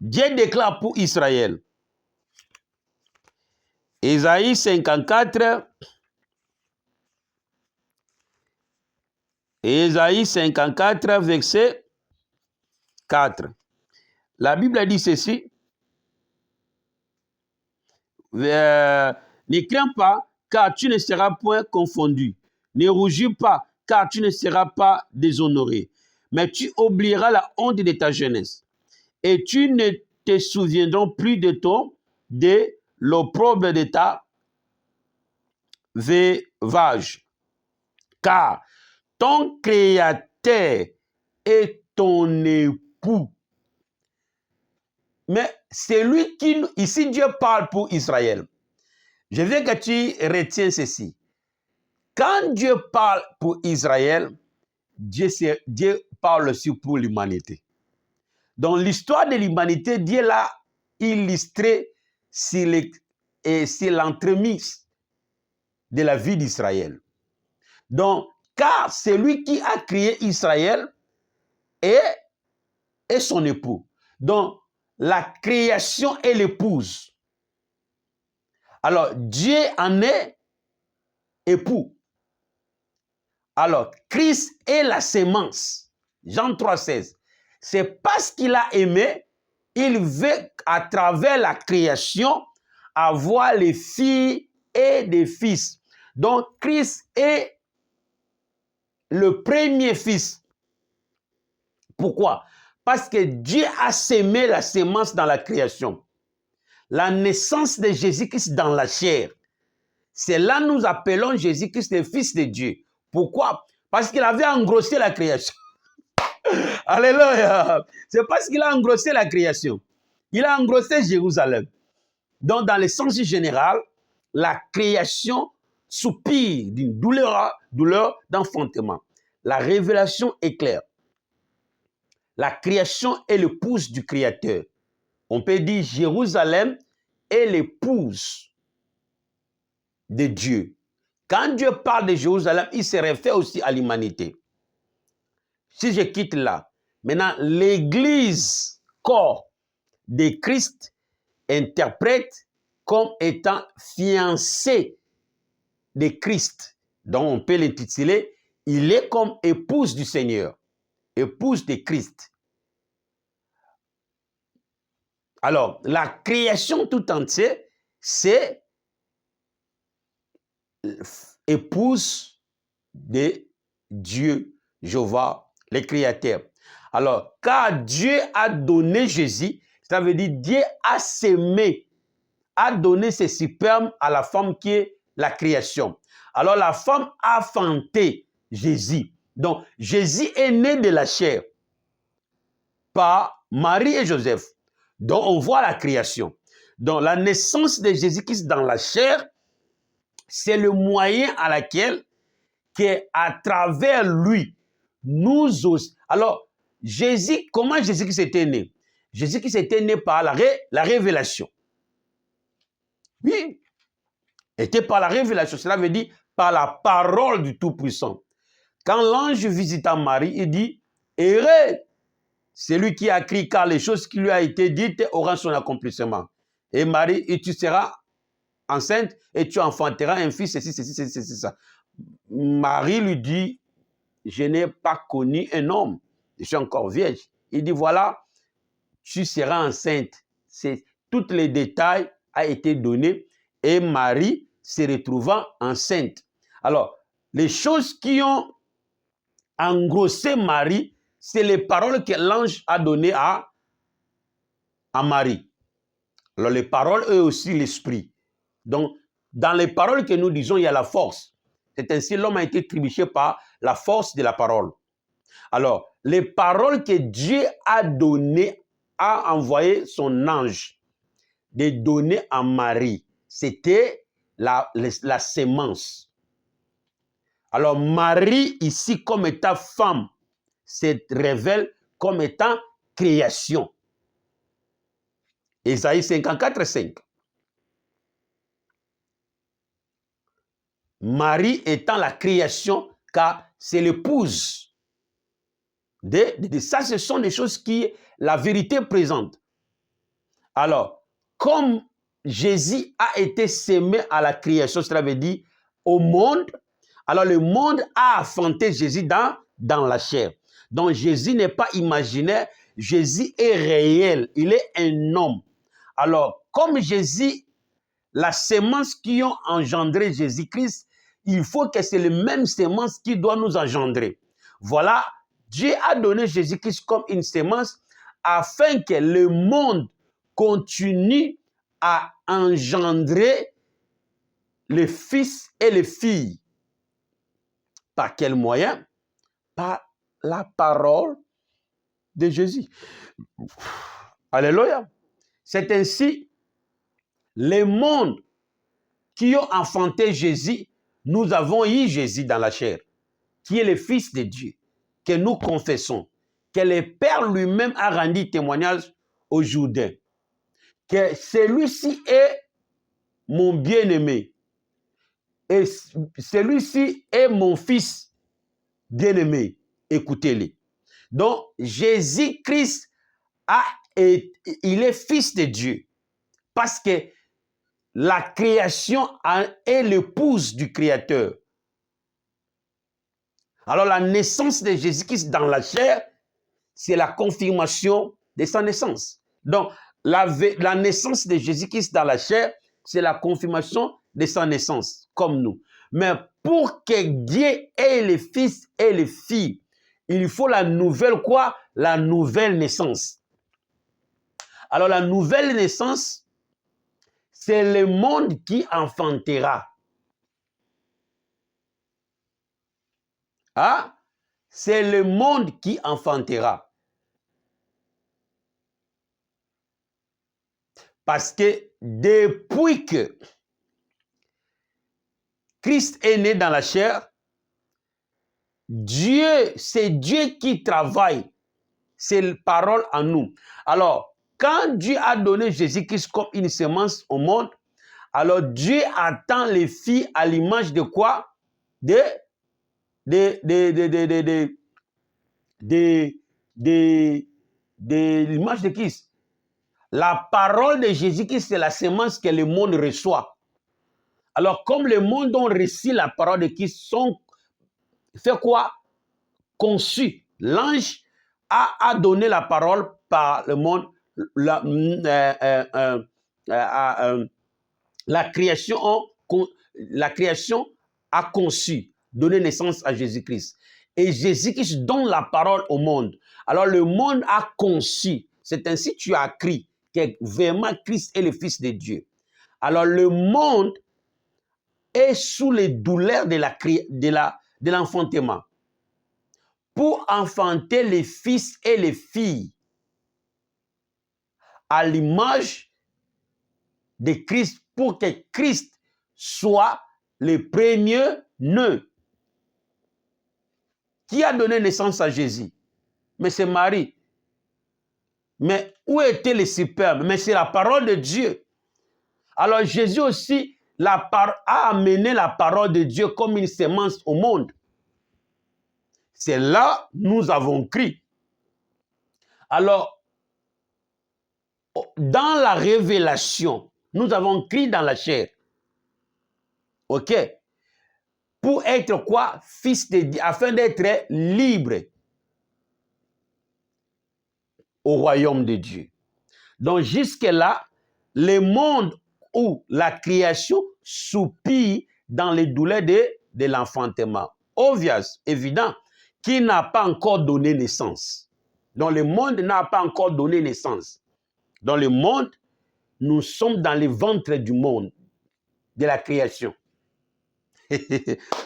Dieu déclare pour Israël. Ésaïe 54, verset 4. La Bible dit ceci. Ne crains pas, car tu ne seras point confondu. Ne rougis pas, car tu ne seras pas déshonoré. Mais tu oublieras la honte de ta jeunesse. Et tu ne te souviendras plus de l'opprobre de ta veuvage. Car ton Créateur est ton époux. Mais c'est lui qui, ici Dieu parle pour Israël. Je veux que tu retiens ceci. Quand Dieu parle pour Israël, Dieu parle aussi pour l'humanité. Dans l'histoire de l'humanité, Dieu l'a illustré sur l'entremise de la vie d'Israël. Donc, car c'est lui qui a créé Israël et son époux. Donc, la création est l'épouse. Alors, Dieu en est époux. Alors, Christ est la sémence. Jean 3,16. C'est parce qu'il a aimé, il veut, à travers la création, avoir les filles et des fils. Donc, Christ est le premier fils. Pourquoi? Parce que Dieu a sémé la sémence dans la création. La naissance de Jésus-Christ dans la chair. C'est là que nous appelons Jésus-Christ le Fils de Dieu. Pourquoi? Parce qu'il avait engrossé la création. Alléluia. C'est parce qu'il a engrossé la création. Il a engrossé Jérusalem. Donc, dans le sens général, la création soupire d'une douleur d'enfantement. La révélation est claire. La création est l'épouse du Créateur. On peut dire Jérusalem est l'épouse de Dieu. Quand Dieu parle de Jérusalem, il se réfère aussi à l'humanité. Si je quitte là, maintenant, l'Église, corps de Christ, interprète comme étant fiancée de Christ. Donc, on peut l'intituler, il est comme épouse du Seigneur, épouse de Christ. Alors, la création tout entière, c'est épouse de Dieu, Jéhovah, le Créateur. Alors, car Dieu a donné Jésus, ça veut dire Dieu a sémé, a donné ses spermes à la femme qui est la création. Alors, la femme a enfanté Jésus. Donc, Jésus est né de la chair par Marie et Joseph. Donc, on voit la création. Donc, la naissance de Jésus-Christ dans la chair, c'est le moyen à laquelle, qu'à travers lui, nous aussi. Alors, Jésus, comment Jésus-Christ était né? Jésus-Christ était né par la révélation. Oui, était par la révélation. Cela veut dire par la parole du Tout-Puissant. Quand l'ange visita Marie, il dit, heureux, c'est lui qui a crié, car les choses qui lui ont été dites auront son accomplissement. Et Marie, et tu seras enceinte et tu enfanteras un fils, ceci, ça. Marie lui dit, je n'ai pas connu un homme, je suis encore vierge. Il dit, voilà, tu seras enceinte. Tous les détails ont été donnés et Marie se retrouvant enceinte. Alors, les choses qui ont engrossé Marie, c'est les paroles que l'ange a données à Marie. Alors, les paroles, eux aussi, l'esprit. Donc, dans les paroles que nous disons, il y a la force. C'est ainsi l'homme a été trébuché par la force de la parole. Alors, les paroles que Dieu a données, a envoyé son ange de donner à Marie, c'était la sémence. Alors, Marie, ici, comme étant femme, se révèle comme étant création. Ésaïe 54, 5. Marie étant la création, car c'est l'épouse. Ça, ce sont des choses qui, la vérité présente. Alors, comme Jésus a été sémé à la création, cela veut dire au monde, alors le monde a enfanté Jésus dans la chair. Donc, Jésus n'est pas imaginaire, Jésus est réel, il est un homme. Alors, comme Jésus la sémence qui ont engendré Jésus-Christ, il faut que c'est la même sémence qui doit nous engendrer. Voilà, Dieu a donné Jésus-Christ comme une sémence afin que le monde continue à engendrer les fils et les filles. Par quel moyen? Par la parole de Jésus. Alléluia. C'est ainsi, les mondes qui ont enfanté Jésus, nous avons eu Jésus dans la chair, qui est le Fils de Dieu, que nous confessons, que le Père lui-même a rendu témoignage aux Jourdains, que celui-ci est mon bien-aimé, et celui-ci est mon Fils bien-aimé. Écoutez-le. Donc, Jésus-Christ, il est Fils de Dieu, parce que la création est l'épouse du Créateur. Alors la naissance de Jésus-Christ dans la chair, c'est la confirmation de sa naissance. Donc la naissance de Jésus-Christ dans la chair, c'est la confirmation de sa naissance, comme nous. Mais pour que Dieu ait les fils et les filles, il faut la nouvelle quoi? La nouvelle naissance. Alors la nouvelle naissance, c'est le monde qui enfantera. Ah, c'est le monde qui enfantera. Parce que depuis que Christ est né dans la chair, c'est Dieu qui travaille. C'est la parole en nous. Alors, quand Dieu a donné Jésus-Christ comme une semence au monde, alors Dieu attend les filles à l'image de quoi? De l'image de Christ. La parole de Jésus-Christ, c'est la semence que le monde reçoit. Alors, comme le monde a reçu la parole de Christ, fait quoi? Conçu. L'ange a donné la parole par le monde. La création a conçu, donné naissance à Jésus-Christ. Et Jésus-Christ donne la parole au monde. Alors le monde a conçu. C'est ainsi que tu as crié que vraiment Christ est le Fils de Dieu. Alors le monde est sous les douleurs de l'enfantement. Pour enfanter les fils et les filles à l'image de Christ, pour que Christ soit le premier-né. Qui a donné naissance à Jésus? Mais c'est Marie. Mais où était le superbe? Mais c'est la parole de Dieu. Alors Jésus aussi a amené la parole de Dieu comme une semence au monde. C'est là que nous avons crié. Alors, dans la révélation, nous avons crié dans la chair. OK? Pour être quoi? Fils de Dieu, afin d'être libre au royaume de Dieu. Donc jusque-là, le monde où la création soupire dans les douleurs de l'enfantement. Obvious, évident, qui n'a pas encore donné naissance. Donc le monde n'a pas encore donné naissance. Dans le monde, nous sommes dans le ventre du monde, de la création.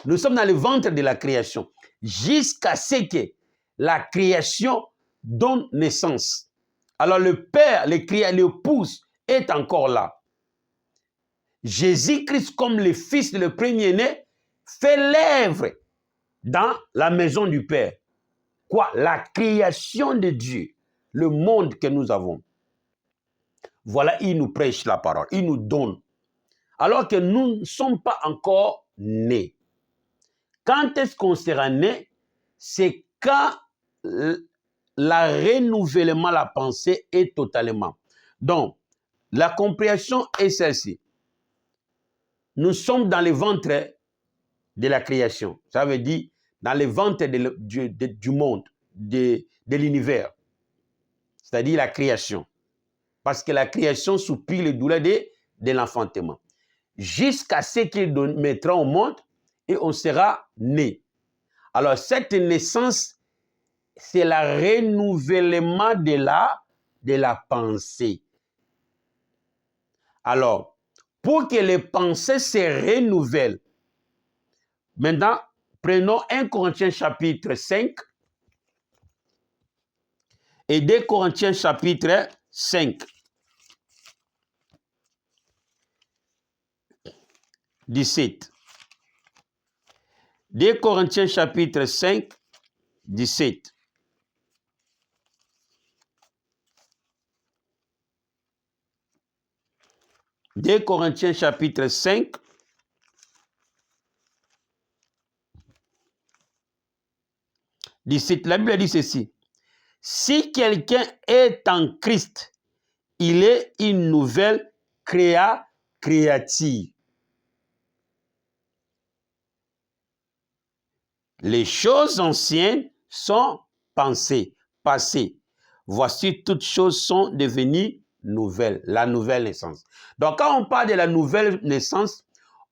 Nous sommes dans le ventre de la création, jusqu'à ce que la création donne naissance. Alors le Père, l'épouse est encore là. Jésus-Christ, comme le Fils, le premier-né, fait l'œuvre dans la maison du Père. Quoi? La création de Dieu, le monde que nous avons. Voilà, il nous prêche la parole, il nous donne. Alors que nous ne sommes pas encore nés. Quand est-ce qu'on sera né? C'est quand le renouvellement de la pensée est totalement. Donc, la compréhension est celle-ci. Nous sommes dans le ventre de la création. Ça veut dire dans le ventre du monde, de l'univers. C'est-à-dire la création. Parce que la création soupire les douleurs de l'enfantement. jusqu'à ce qu'il mettra au monde et on sera né. Alors, cette naissance, c'est le renouvellement de la pensée. Alors, pour que les pensées se renouvellent, maintenant, prenons 1 Corinthiens chapitre 5 et 2 Corinthiens chapitre 5. 17. 2 Corinthiens chapitre 5, 17. Deux Corinthiens chapitre 5, la Bible dit ceci. Si quelqu'un est en Christ, il est une nouvelle créature. Les choses anciennes sont passées. Voici, toutes choses sont devenues nouvelles. La nouvelle naissance. Donc, quand on parle de la nouvelle naissance,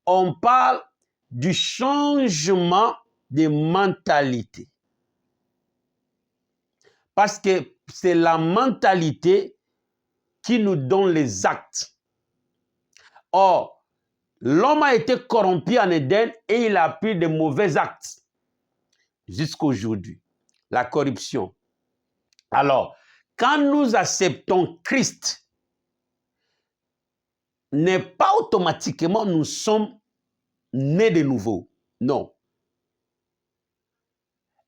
on parle du changement de mentalité. Parce que c'est la mentalité qui nous donne les actes. Or, l'homme a été corrompu en Éden et il a pris de mauvais actes jusqu'à aujourd'hui. La corruption. Alors, quand nous acceptons Christ, n'est pas automatiquement nous sommes nés de nouveau. Non.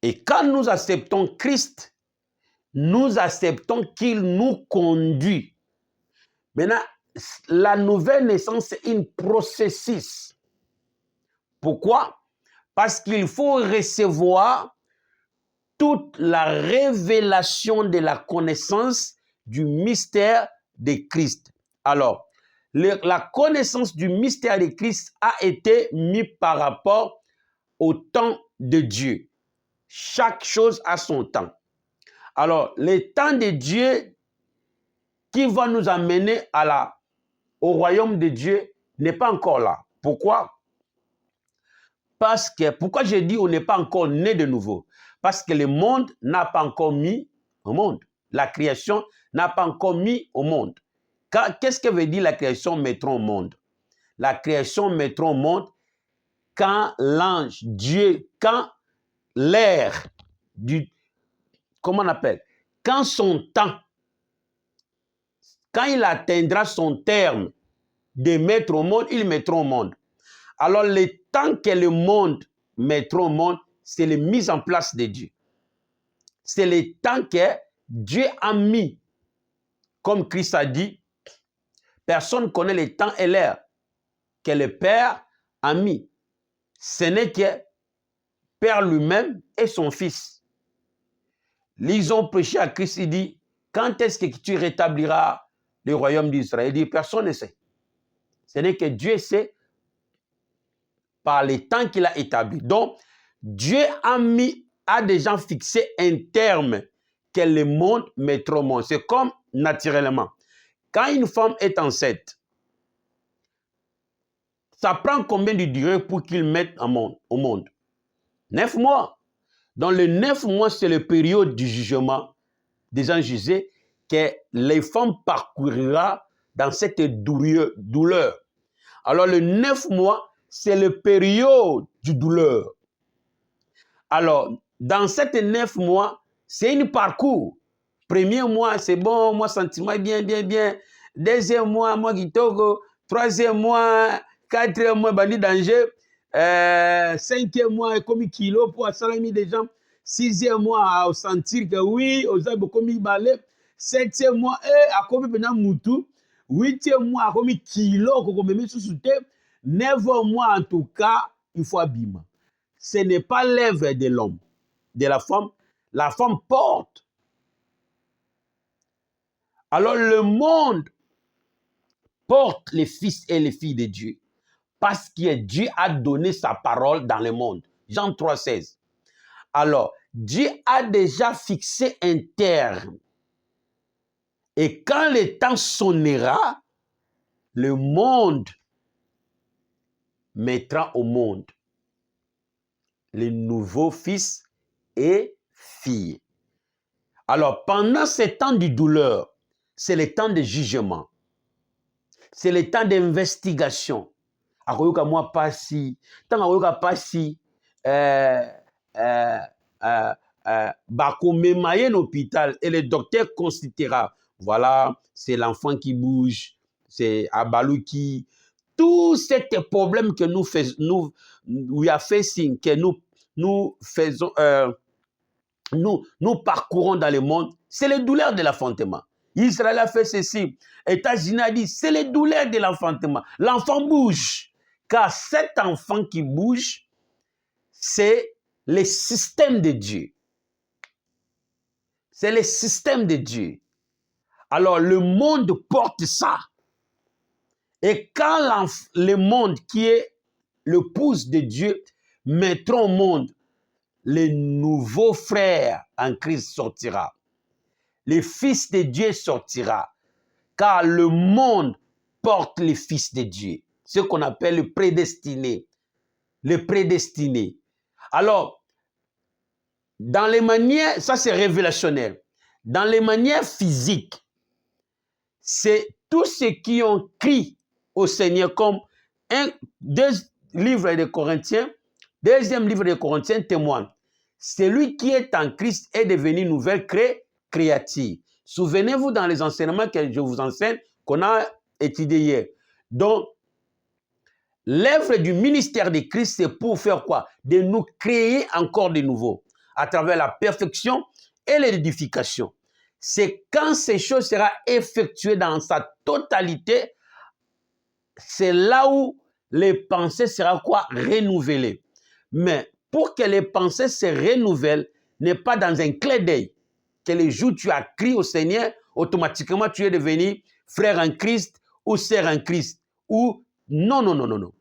Et quand nous acceptons Christ, nous acceptons qu'il nous conduit. Maintenant, la nouvelle naissance, c'est un processus. Pourquoi? Parce qu'il faut recevoir toute la révélation de la connaissance du mystère de Christ. Alors, la connaissance du mystère de Christ a été mise par rapport au temps de Dieu. Chaque chose a son temps. Alors, le temps de Dieu qui va nous amener au royaume de Dieu n'est pas encore là. Pourquoi? Pourquoi je dis on n'est pas encore né de nouveau? Parce que le monde n'a pas encore mis au monde. La création n'a pas encore mis au monde. Qu'est-ce que veut dire la création mettra au monde? La création mettra au monde quand l'ange, Dieu, quand l'air comment on appelle? Quand son temps, quand il atteindra son terme de mettre au monde, il mettra au monde. Alors, le temps que le monde mettra au monde, c'est la mise en place de Dieu. C'est le temps que Dieu a mis. Comme Christ a dit, personne ne connaît le temps et l'heure que le Père a mis. Ce n'est que Père lui-même et son Fils. Ils ont prêché à Christ, il dit, quand est-ce que tu rétabliras le royaume d'Israël? Il dit, personne ne sait. Ce n'est que Dieu sait par le temps qu'il a établi. Donc, Dieu a déjà fixé un terme que le monde mettra au monde. C'est comme naturellement. Quand une femme est enceinte, ça prend combien de durée pour qu'il mette au monde? 9 mois. Dans les 9 mois, c'est la période du jugement des gens jugés que les femmes parcourira dans cette douleur. Alors, les 9 mois, c'est la période du douleur. Alors, dans ces 9 mois, c'est un parcours. Premier mois, c'est bon, moi, sentiment bien. Deuxième mois, moi, Gitogo. Troisième mois, quatrième mois, bandit danger. Cinquième mois, comme kilo pour salami des gens. Sixième mois, à sentir que oui, aux arbres comme balai. Septième mois, à comme pendant moutou. Huitième mois, comme kilo, comme même sous terre. Neuvième mois, en tout cas, il faut abîmer. Ce n'est pas l'œuvre de l'homme, de la femme. La femme porte. Alors le monde porte les fils et les filles de Dieu parce que Dieu a donné sa parole dans le monde. Jean 3,16. Alors, Dieu a déjà fixé un terme. Et quand le temps sonnera, le monde mettra au monde les nouveaux fils et filles. Alors, pendant ces temps de douleur, c'est le temps de jugement. C'est le temps d'investigation. Akoyoka moi pasi, tant akoyoka pasi, bakomemaye l'hôpital et le docteur considérera, voilà, c'est l'enfant qui bouge, c'est Abalouki. Tous ces problèmes que nous faisons, we are facing, que nous faisons, nous parcourons dans le monde, c'est les douleurs de l'enfantement. Israël a fait ceci. États-Unis a dit, c'est les douleurs de l'enfantement. L'enfant bouge. Car cet enfant qui bouge, c'est le système de Dieu. C'est le système de Dieu. Alors le monde porte ça. Et quand le monde qui est le pouce de Dieu mettra au monde, le nouveau frère en Christ sortira. Le Fils de Dieu sortira. Car le monde porte le Fils de Dieu. Ce qu'on appelle le prédestiné. Le prédestiné. Alors, dans les manières, ça c'est révélationnel. Dans les manières physiques, c'est tous ceux qui ont crié au Seigneur comme deux livres de Corinthiens, deuxième livre de Corinthiens témoigne. Celui qui est en Christ est devenu nouvelle créature. Souvenez-vous dans les enseignements que je vous enseigne, qu'on a étudié hier. Donc, l'œuvre du ministère de Christ, c'est pour faire quoi? De nous créer encore de nouveau, à travers la perfection et l'édification. C'est quand ces choses seront effectuées dans sa totalité, c'est là où les pensées seront quoi? Renouvelées. Mais pour que les pensées se renouvellent, n'est pas dans un clin d'œil. Que les jours où tu as crié au Seigneur, automatiquement tu es devenu frère en Christ ou sœur en Christ. Ou non, non, non, non, non.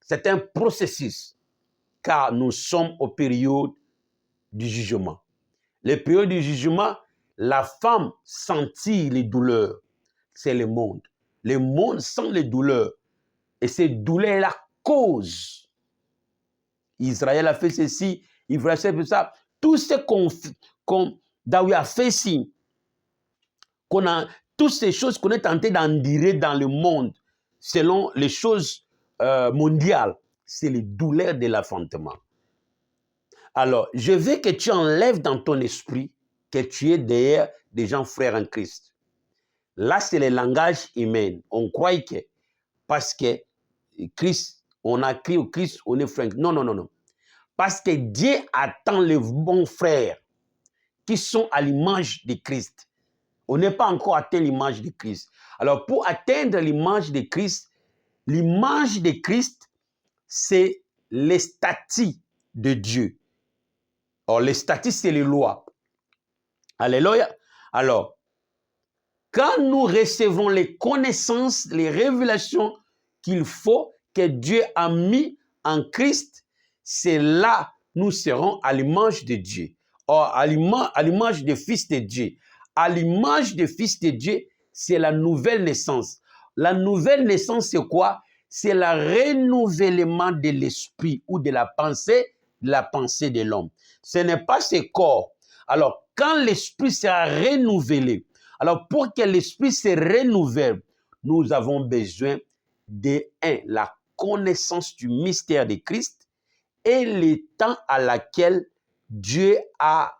C'est un processus, car nous sommes aux périodes du jugement. Les périodes du jugement, la femme sentit les douleurs, c'est le monde. Le monde sent les douleurs. Et ces douleurs la cause. Israël a fait ceci, Israël a fait ça. Tout ce qu'on a fait ici, toutes ces choses qu'on est tenté d'endurer dans le monde, selon les choses mondiales, c'est les douleurs de l'enfantement. Alors, je veux que tu enlèves dans ton esprit que tu es derrière des gens frères en Christ. Là, c'est le langage humain. On croit que parce que Christ, on a crié au Christ, on est frère. Non, non, non, non. Parce que Dieu attend les bons frères qui sont à l'image de Christ. On n'est pas encore atteint l'image de Christ. Alors, pour atteindre l'image de Christ, c'est les statuts de Dieu. Or, les statuts, c'est les lois. Alléluia. Alors, quand nous recevons les connaissances, les révélations qu'il faut que Dieu a mis en Christ, c'est là nous serons à l'image de Dieu. Or, à l'image du Fils de Dieu. À l'image du Fils de Dieu, c'est la nouvelle naissance. La nouvelle naissance, c'est quoi? C'est le renouvellement de l'esprit ou de la pensée de l'homme. Ce n'est pas ce corps. Alors, quand l'esprit sera renouvelé, alors pour que l'esprit se renouvelle, nous avons besoin de la connaissance du mystère de Christ et le temps à laquelle Dieu a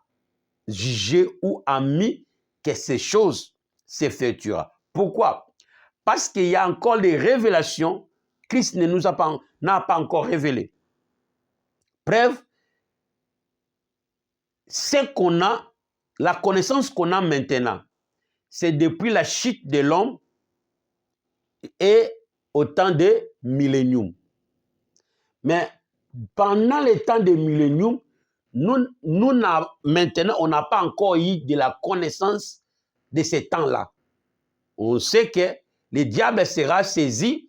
jugé ou a mis que ces choses s'effectueront. Pourquoi? Parce qu'il y a encore des révélations, Christ ne nous a n'a pas encore révélé. Preuve, c'est qu'on a, la connaissance qu'on a maintenant, c'est depuis la chute de l'homme et au temps des milléniums. Mais pendant le temps des milléniums, maintenant, on n'a pas encore eu de la connaissance de ces temps-là. On sait que le diable sera saisi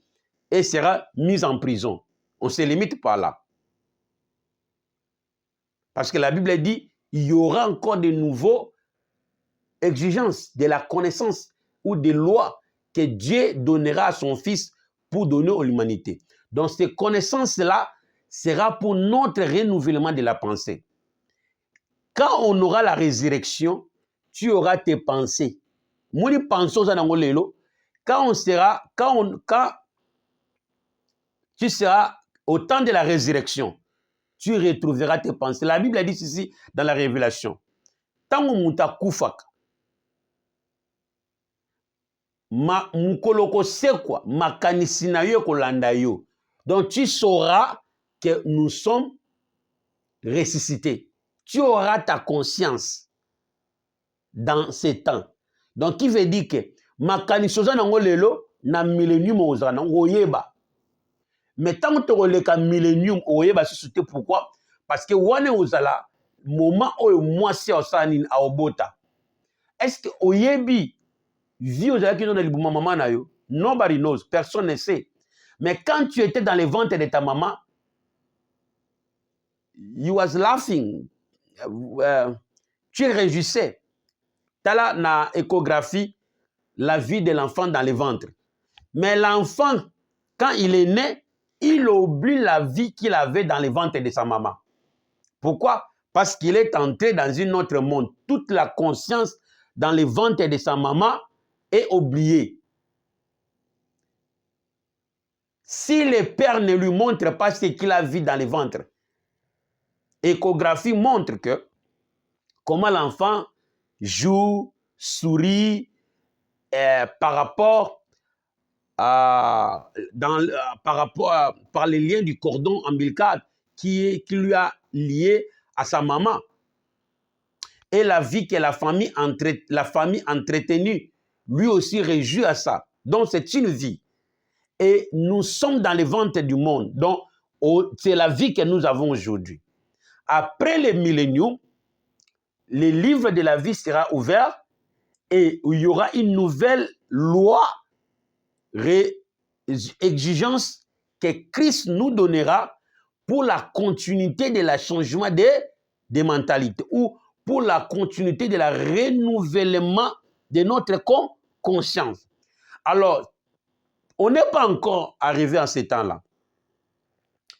et sera mis en prison. On ne se limite pas là. Parce que la Bible dit, il y aura encore de nouvelles exigences de la connaissance ou des lois que Dieu donnera à son Fils pour donner à l'humanité. Donc, ces connaissances-là sera pour notre renouvellement de la pensée. Quand on aura la résurrection, tu auras tes pensées. Moi, quand tu seras au temps de la résurrection, tu retrouveras tes pensées. La Bible a dit ceci dans la Révélation. Tant que kufaka, mukoloko sekwa, makanisi na yo kolanda yo. Donc tu sauras que nous sommes ressuscités. Tu auras ta conscience dans ces temps. Donc qui veut dire que makanisi oza nango lelo na millennium oza nango yeba. Mais tant que tu as le millennium oyeba suscité, pourquoi? Parce que wane ozala moment où moi si osani a obota. Est-ce que oyebi vie ozala qui dans le maman na yo? Nobody knows, personne ne sait. Mais quand tu étais dans le ventre de ta maman, you was laughing, tu réjouissais. Tu as là na échographie la vie de l'enfant dans le ventre. Mais l'enfant, quand il est né, il oublie la vie qu'il avait dans le ventre de sa maman. Pourquoi? Parce qu'il est entré dans un autre monde. Toute la conscience dans le ventre de sa maman est oubliée. Si le père ne lui montre pas ce qu'il a vu dans le ventre, l'échographie montre que comment l'enfant joue, sourit par rapport par les liens du cordon ombilical qui lui a lié à sa maman. Et la vie que la famille entretenue, lui aussi réjouit à ça. Donc c'est une vie. Et nous sommes dans le ventre du monde. Donc c'est la vie que nous avons aujourd'hui. Après le millénium, le livre de la vie sera ouvert et il y aura une nouvelle loi, exigence que Christ nous donnera pour la continuité de la changement des mentalités ou pour la continuité de la renouvellement de notre conscience. Alors, on n'est pas encore arrivé à ce temps-là.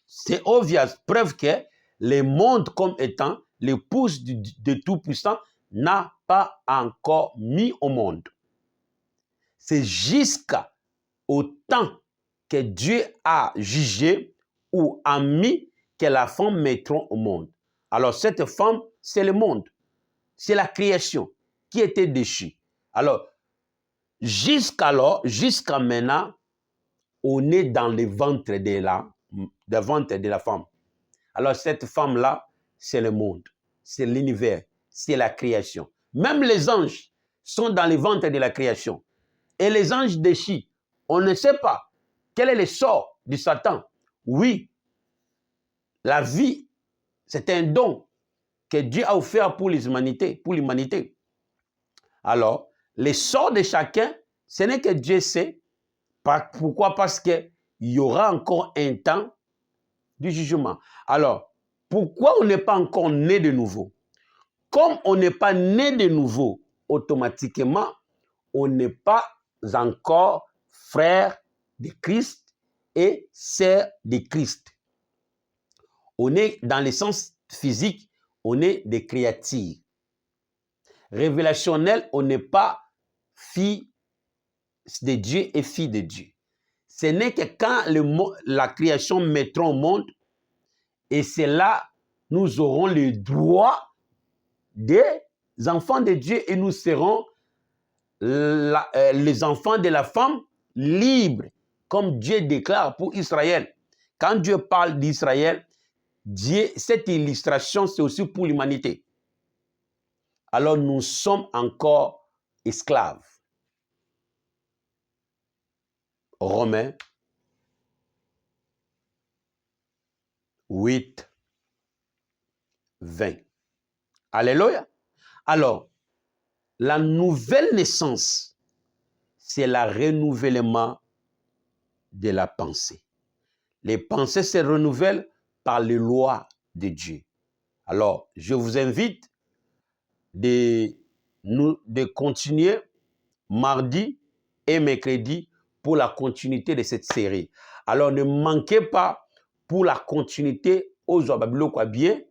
C'est obvious, preuve que le monde comme étant l'épouse de Tout-Puissant n'a pas encore mis au monde. C'est jusqu'au temps que Dieu a jugé ou a mis que la femme mettra au monde. Alors cette femme, c'est le monde. C'est la création qui était déchue. Alors, jusqu'à maintenant, on est dans le ventre de la femme. Alors cette femme-là, c'est le monde, c'est l'univers, c'est la création. Même les anges sont dans le ventre de la création. Et les anges déchus, on ne sait pas quel est le sort de Satan. Oui, la vie, c'est un don que Dieu a offert pour l'humanité. Alors, le sort de chacun, ce n'est que Dieu sait. Pourquoi? Parce qu'il y aura encore un temps du jugement. Alors, pourquoi on n'est pas encore né de nouveau? Comme on n'est pas né de nouveau, automatiquement, on n'est pas encore frère de Christ et sœur de Christ. On est, dans le sens physique, on est des créatures. Révélationnel, on n'est pas fille de Dieu et fille de Dieu. Ce n'est que quand la création mettra au monde, et c'est là nous aurons le droit des enfants de Dieu et nous serons les enfants de la femme libres, comme Dieu déclare pour Israël. Quand Dieu parle d'Israël, cette illustration, c'est aussi pour l'humanité. Alors nous sommes encore esclaves. Romains 8, 20. Alléluia. Alors, la nouvelle naissance, c'est le renouvellement de la pensée. Les pensées se renouvellent par les lois de Dieu. Alors, je vous invite de continuer mardi et mercredi pour la continuité de cette série. Alors ne manquez pas pour la continuité aux Babylone quoi bien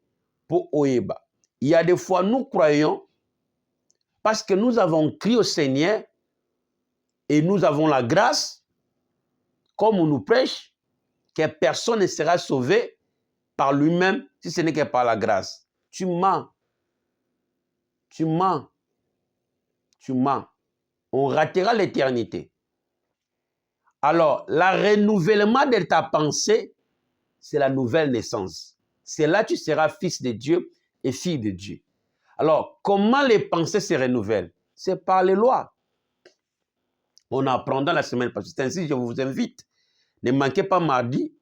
pour Oeba. Il y a des fois nous croyons parce que nous avons crié au Seigneur et nous avons la grâce, comme on nous prêche, que personne ne sera sauvé par lui-même si ce n'est que par la grâce. Tu mens. Tu mens. Tu mens. On ratera l'éternité. Alors, le renouvellement de ta pensée, c'est la nouvelle naissance. C'est là que tu seras fils de Dieu et fille de Dieu. Alors, comment les pensées se renouvellent? C'est par les lois. On apprendra la semaine passée. C'est ainsi que je vous invite. Ne manquez pas mardi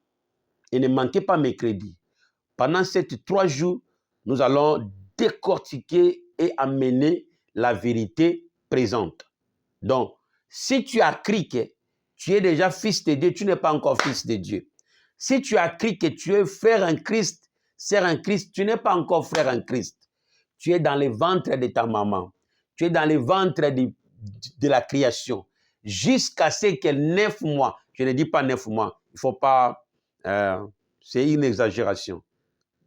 et ne manquez pas mercredi. Pendant ces 3 jours, nous allons décortiquer et amener la vérité présente. Donc, si tu as crié que tu es déjà fils de Dieu, tu n'es pas encore fils de Dieu. Si tu as crié que tu es frère en Christ, sœur en Christ, tu n'es pas encore frère en Christ. Tu es dans le ventre de ta maman. Tu es dans le ventre de la création. Jusqu'à ce que 9 mois, je ne dis pas 9 mois, il ne faut pas, c'est une exagération.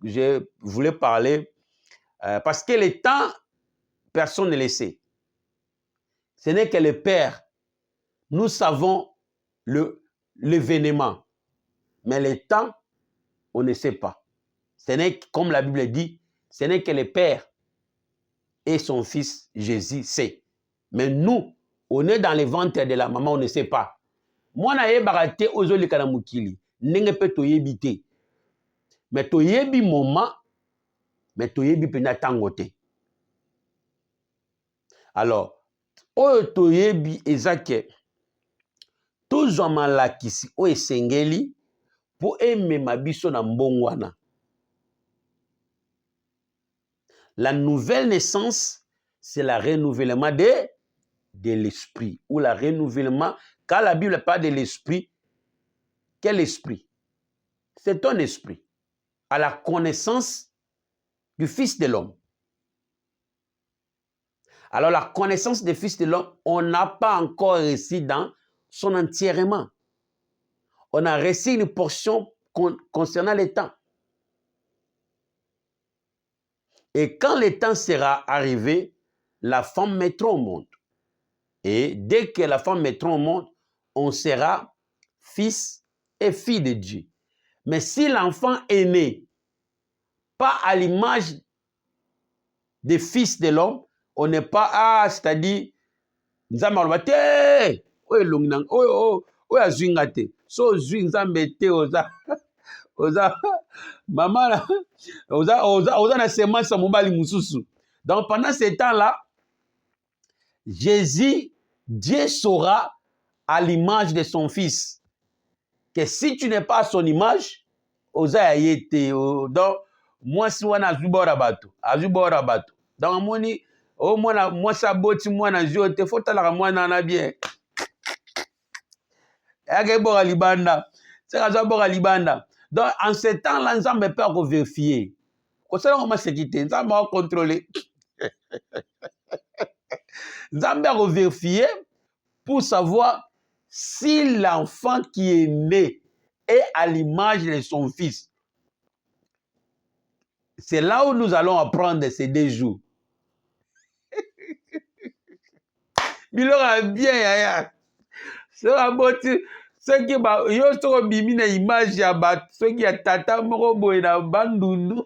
Je voulais parler, parce que le temps, personne ne le sait. Ce n'est que le Père. Nous savons l'événement. Mais le temps, on ne sait pas. Ce n'est, comme la Bible dit, ce n'est que le Père et son Fils Jésus sait. Mais nous, on est dans le ventre de la maman, on ne sait pas. Moi, je suis baraté aux olikana mukili. Nenge pe toyebi te. Mais toyebi moment, mais toyebi pena tangote. Alors, oyo toyebi ezake, toujours malakisi o esengeli pour aimer ma biso na mbongwana. La nouvelle naissance, c'est le renouvellement de l'esprit. Ou le renouvellement, quand la Bible parle de l'esprit, quel esprit? C'est ton esprit. À la connaissance du Fils de l'homme. Alors la connaissance du Fils de l'homme, on n'a pas encore reçu dans son entièrement. On a reçu une portion concernant le temps. Et quand le temps sera arrivé, la femme mettra au monde. Et dès que la femme mettra au monde, on sera fils et fille de Dieu. Mais si l'enfant est né, pas à l'image des fils de l'homme, on n'est pas, c'est-à-dire, nous avons dit, so oza maman oza na semence mobali mususu. Donc pendant ce temps-là, Jésus, Dieu saura à l'image de son fils que si tu n'es pas à son image, oza yete. Donc moi si wana azubora bato. Donc moni o moi saboti moi na jote faut talaka moi na bien. Ake bora libanda. C'est ka bora libanda. Donc, en ce temps-là, nous avons peur de vérifier. Quand ça, on m'a sécurité, nous avons contrôlé. Nous avons peur de vérifier pour savoir si l'enfant qui est né est à l'image de son fils. C'est là où nous allons apprendre ces 2 jours. Bilora bien, yaya. C'est un bon truc. Ceux qui ont bimi na image ya bat, ceux qui a tata moko boye na bandundu.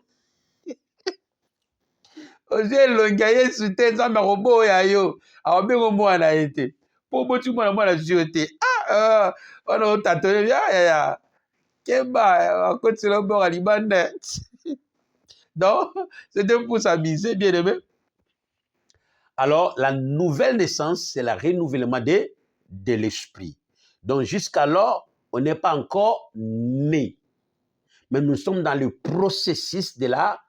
Oje longaye sute za marobo ya yo. Abengo mwana ete. Po botu mwana jiote. On a tatone ya. Kemba a continué bora libanda. Donc, c'était pour s'amuser bien aimé. Alors, la nouvelle naissance, c'est le renouvellement de l'esprit. Donc, jusqu'alors, on n'est pas encore né. Mais nous sommes dans le processus de la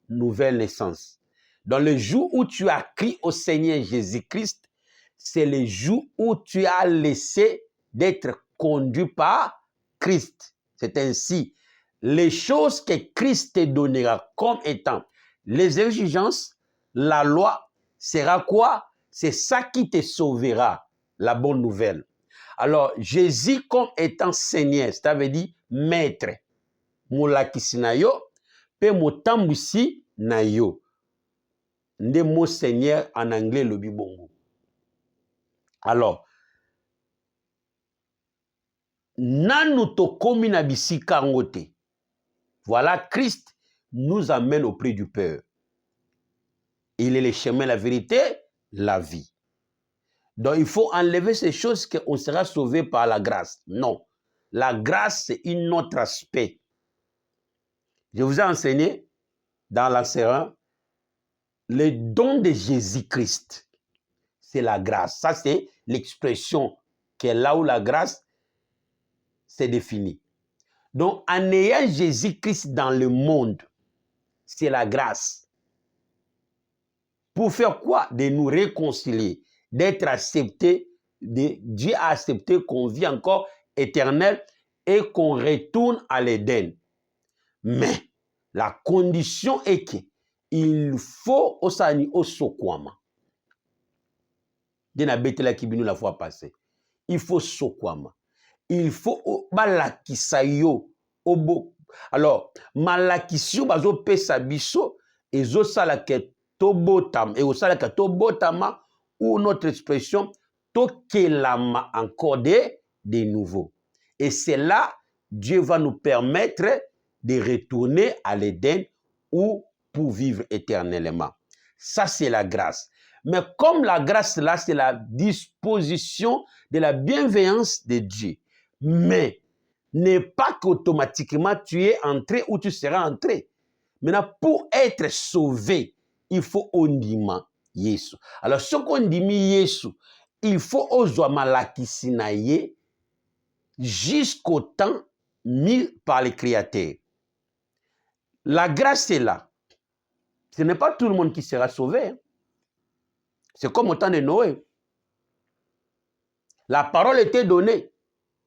nouvelle naissance. Dans le jour où tu as crié au Seigneur Jésus-Christ, c'est le jour où tu as laissé d'être conduit par Christ. C'est ainsi. Les choses que Christ te donnera comme étant les exigences, la loi, sera quoi? C'est ça qui te sauvera, la bonne nouvelle. Alors, Jésus comme étant Seigneur, ça veut dire maître. Molakisi na yo, pe motambusi na yo. Nde mot Seigneur en anglais le bibongo. Alors, nanu tokomi na bisika ngote. Voilà, Christ nous amène auprès du Père. Il est le chemin, la vérité, la vie. Donc, il faut enlever ces choses qu'on sera sauvé par la grâce. Non. La grâce, c'est un autre aspect. Je vous ai enseigné dans l'enseignement le don de Jésus-Christ. C'est la grâce. Ça, c'est l'expression qui est là où la grâce s'est définie. Donc, en ayant Jésus-Christ dans le monde, c'est la grâce. Pour faire quoi? De nous réconcilier, d'être accepté, Dieu a accepté qu'on vit encore éternel et qu'on retourne à l'Éden. Mais la condition est qu'il faut osani osokwama. Dena betela kibinu la fois passée. Il faut sokwama. Il faut malakisa yo obo. Alors, malakisio bazo pesa biso ezo sala ke tobotam et osala ke tobotama ou notre expression tokelama encore de nouveau. Et c'est là Dieu va nous permettre de retourner à l'Éden ou pour vivre éternellement. Ça, c'est la grâce. Mais comme la grâce, là, c'est la disposition de la bienveillance de Dieu. Mais n'est pas qu'automatiquement tu es entré ou tu seras entré. Maintenant, pour être sauvé, il faut ondima Yesu. Alors, ce qu'on dit Yesu, il faut oser malakisi na ye jusqu'au temps mis par les créateurs. La grâce est là. Ce n'est pas tout le monde qui sera sauvé. C'est comme au temps de Noé. La parole était donnée.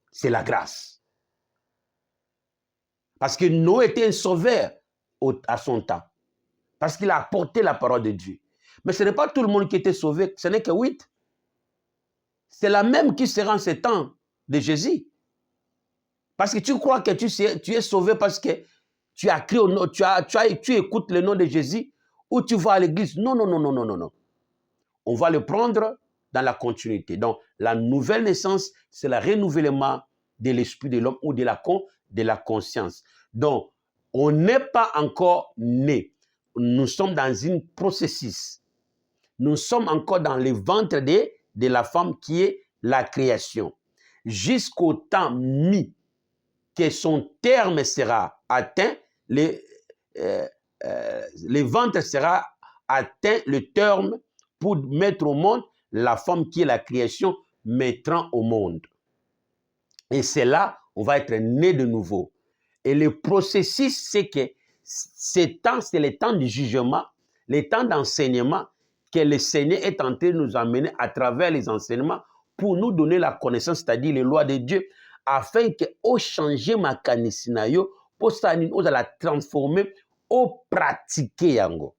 C'est la grâce. Parce que Noé était un sauveur à son temps. Parce qu'il a apporté la parole de Dieu. Mais ce n'est pas tout le monde qui était sauvé. Ce n'est que 8. C'est la même qui sera en ce temps de Jésus. Parce que tu crois que tu es sauvé parce que tu as crié au nom, tu écoutes le nom de Jésus ou tu vas à l'église. Non, non, non, non, non, non, non. On va le prendre dans la continuité. Donc, la nouvelle naissance, c'est le renouvellement de l'esprit de l'homme ou de la conscience. Donc, on n'est pas encore né. Nous sommes dans un processus. Nous sommes encore dans le ventre de la femme qui est la création. Jusqu'au temps mis que son terme sera atteint, le ventre sera atteint, le terme pour mettre au monde la femme qui est la création mettant au monde. Et c'est là, on va être né de nouveau. Et le processus, c'est que c'est le temps du jugement, le temps d'enseignement que le Seigneur est en train de nous amener à travers les enseignements pour nous donner la connaissance, c'est-à-dire les lois de Dieu, afin que au changer ma kanisinayo, pour ça, on va la transformer, au pratiquer yango.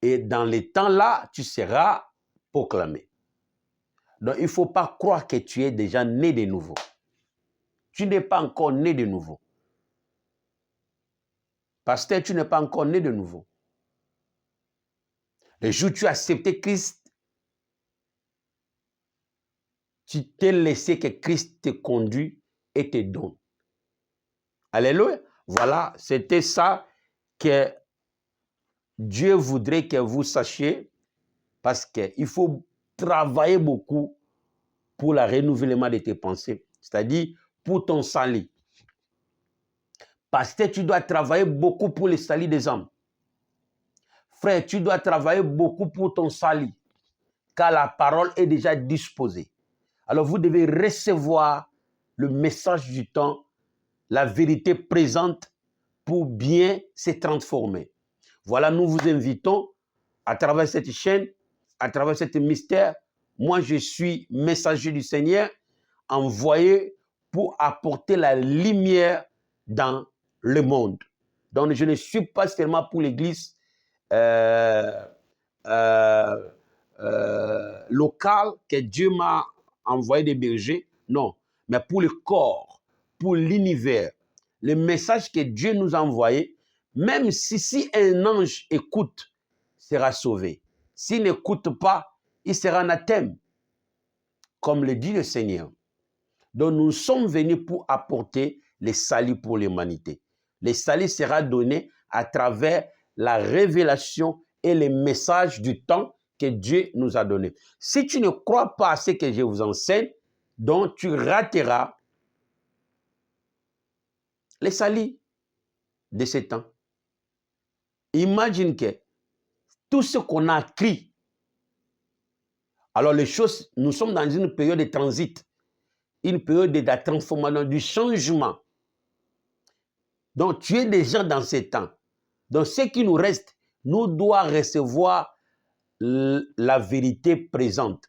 Et dans les temps-là, tu seras proclamé. Donc, il ne faut pas croire que tu es déjà né de nouveau. Tu n'es pas encore né de nouveau. Pasteur, tu n'es pas encore né de nouveau. Le jour où tu as accepté Christ, tu t'es laissé que Christ te conduise et te donne. Alléluia. Voilà, c'était ça que Dieu voudrait que vous sachiez, parce qu'il faut travailler beaucoup pour le renouvellement de tes pensées, c'est-à-dire pour ton salut. Pasteur, tu dois travailler beaucoup pour le salut des hommes. Frère, tu dois travailler beaucoup pour ton salut, car la parole est déjà disposée. Alors vous devez recevoir le message du temps, la vérité présente pour bien se transformer. Voilà, nous vous invitons à travers cette chaîne, à travers ce mystère. Moi, je suis messager du Seigneur, envoyé pour apporter la lumière dans le monde. Donc, je ne suis pas seulement pour l'église locale que Dieu m'a envoyé des bergers, non, mais pour le corps, pour l'univers. Le message que Dieu nous a envoyé, même si un ange écoute, sera sauvé. S'il n'écoute pas, il sera anathème, comme le dit le Seigneur. Donc nous sommes venus pour apporter le salut pour l'humanité. Le salut sera donné à travers la révélation et les messages du temps que Dieu nous a donné. Si tu ne crois pas à ce que je vous enseigne, donc tu rateras le salut de ce temps. Imagine que tout ce qu'on a écrit, alors les choses, nous sommes dans une période de transit, une période de la transformation, du changement. Donc tu es déjà dans ce temps. Donc ce qui nous reste, nous devons recevoir la vérité présente.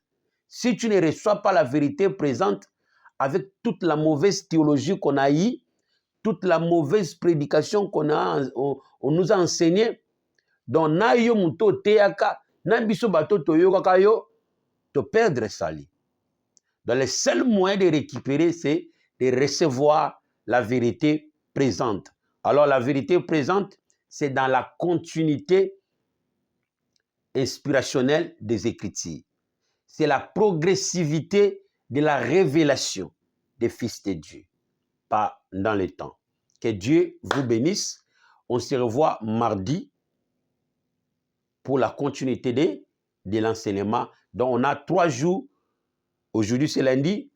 Si tu ne reçois pas la vérité présente, avec toute la mauvaise théologie qu'on a eue, toute la mauvaise prédication on nous a enseigné, donc na yo muto teaka, na biso bato toyokaka yo, te perdre sali. Donc le seul moyen de récupérer, c'est de recevoir la vérité présente. Alors la vérité présente, c'est dans la continuité inspirationnelle des Écritures. C'est la progressivité de la révélation des fils de Dieu, pas dans le temps. Que Dieu vous bénisse. On se revoit mardi pour la continuité de l'enseignement. Donc on a 3 jours. Aujourd'hui c'est lundi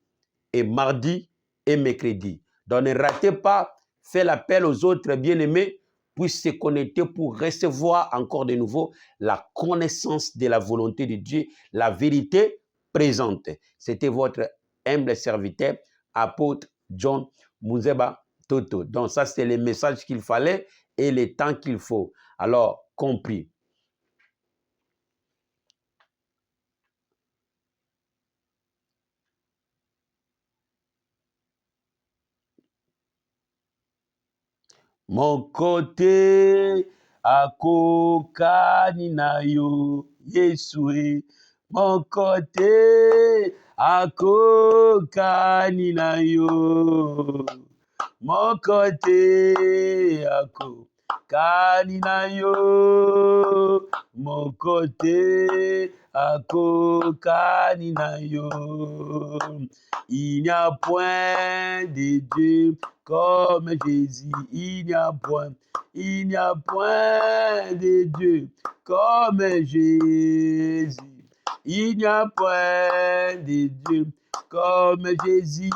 et mardi et mercredi. Donc ne ratez pas, faites l'appel aux autres bien-aimés, puissent se connecter pour recevoir encore de nouveau la connaissance de la volonté de Dieu, la vérité présente. C'était votre humble serviteur, apôtre John Muzeba Toto. Donc ça, c'est le message qu'il fallait et le temps qu'il faut. Alors, compris. Mon côté akokani na yo Yesue, mon côté akokani na yo, mon côté akokani na yo, mon côté akokani na yo. Il n'y a point de Dieu comme Jésus, il n'y a point de Dieu comme Jésus. Il n'y a point de Dieu comme Jésus.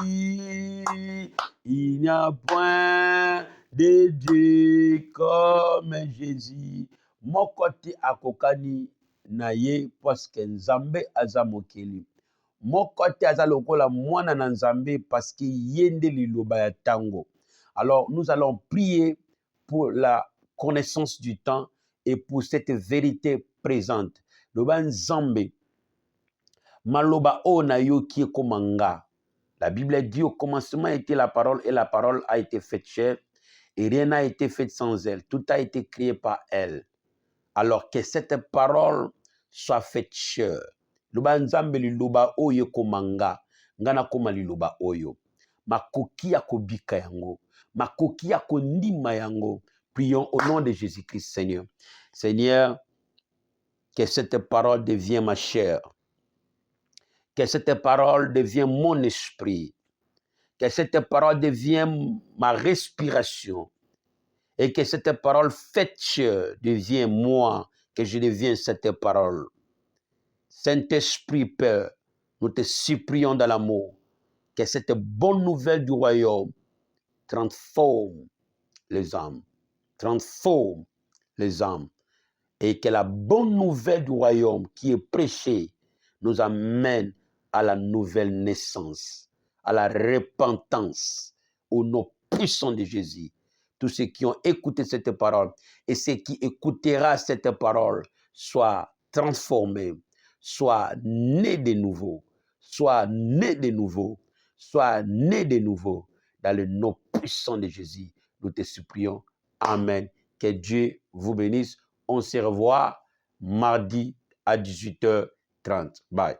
Il n'y a point de Dieu comme Jésus. Mokoti akokani na ye parce que Nzambe aza mokeli. Moko te aza lokola mwana na Nzambe parce que yende liloba ya tango. Alors nous allons prier pour la connaissance du temps et pour cette vérité présente. Loba Nzambe maloba o na yo ki komanga. La Bible dit au commencement était la parole et la parole a été faite chair et rien n'a été fait sans elle. Tout a été créé par elle. Alors que cette parole soit faite chair. Loba Nzambe liloba oyo komanga, ngana koma liloba oyo. Makoki ya kobika yango, makoki ya kondima yango. Prions au nom de Jésus-Christ, Seigneur. Seigneur, que cette parole devienne ma chair, que cette parole devienne mon esprit, que cette parole devienne ma respiration, et que cette parole faite chair devienne moi, que je devienne cette parole. Saint-Esprit, Père, nous te supplions dans l'amour que cette bonne nouvelle du royaume transforme les âmes, transforme les âmes, et que la bonne nouvelle du royaume qui est prêchée nous amène à la nouvelle naissance, à la repentance, au nom puissant de Jésus. Tous ceux qui ont écouté cette parole et ceux qui écouteront cette parole soient transformés, soit né de nouveau, soit né de nouveau, soit né de nouveau. Dans le nom puissant de Jésus, nous te supplions. Amen. Que Dieu vous bénisse. On se revoit mardi à 18h30. Bye.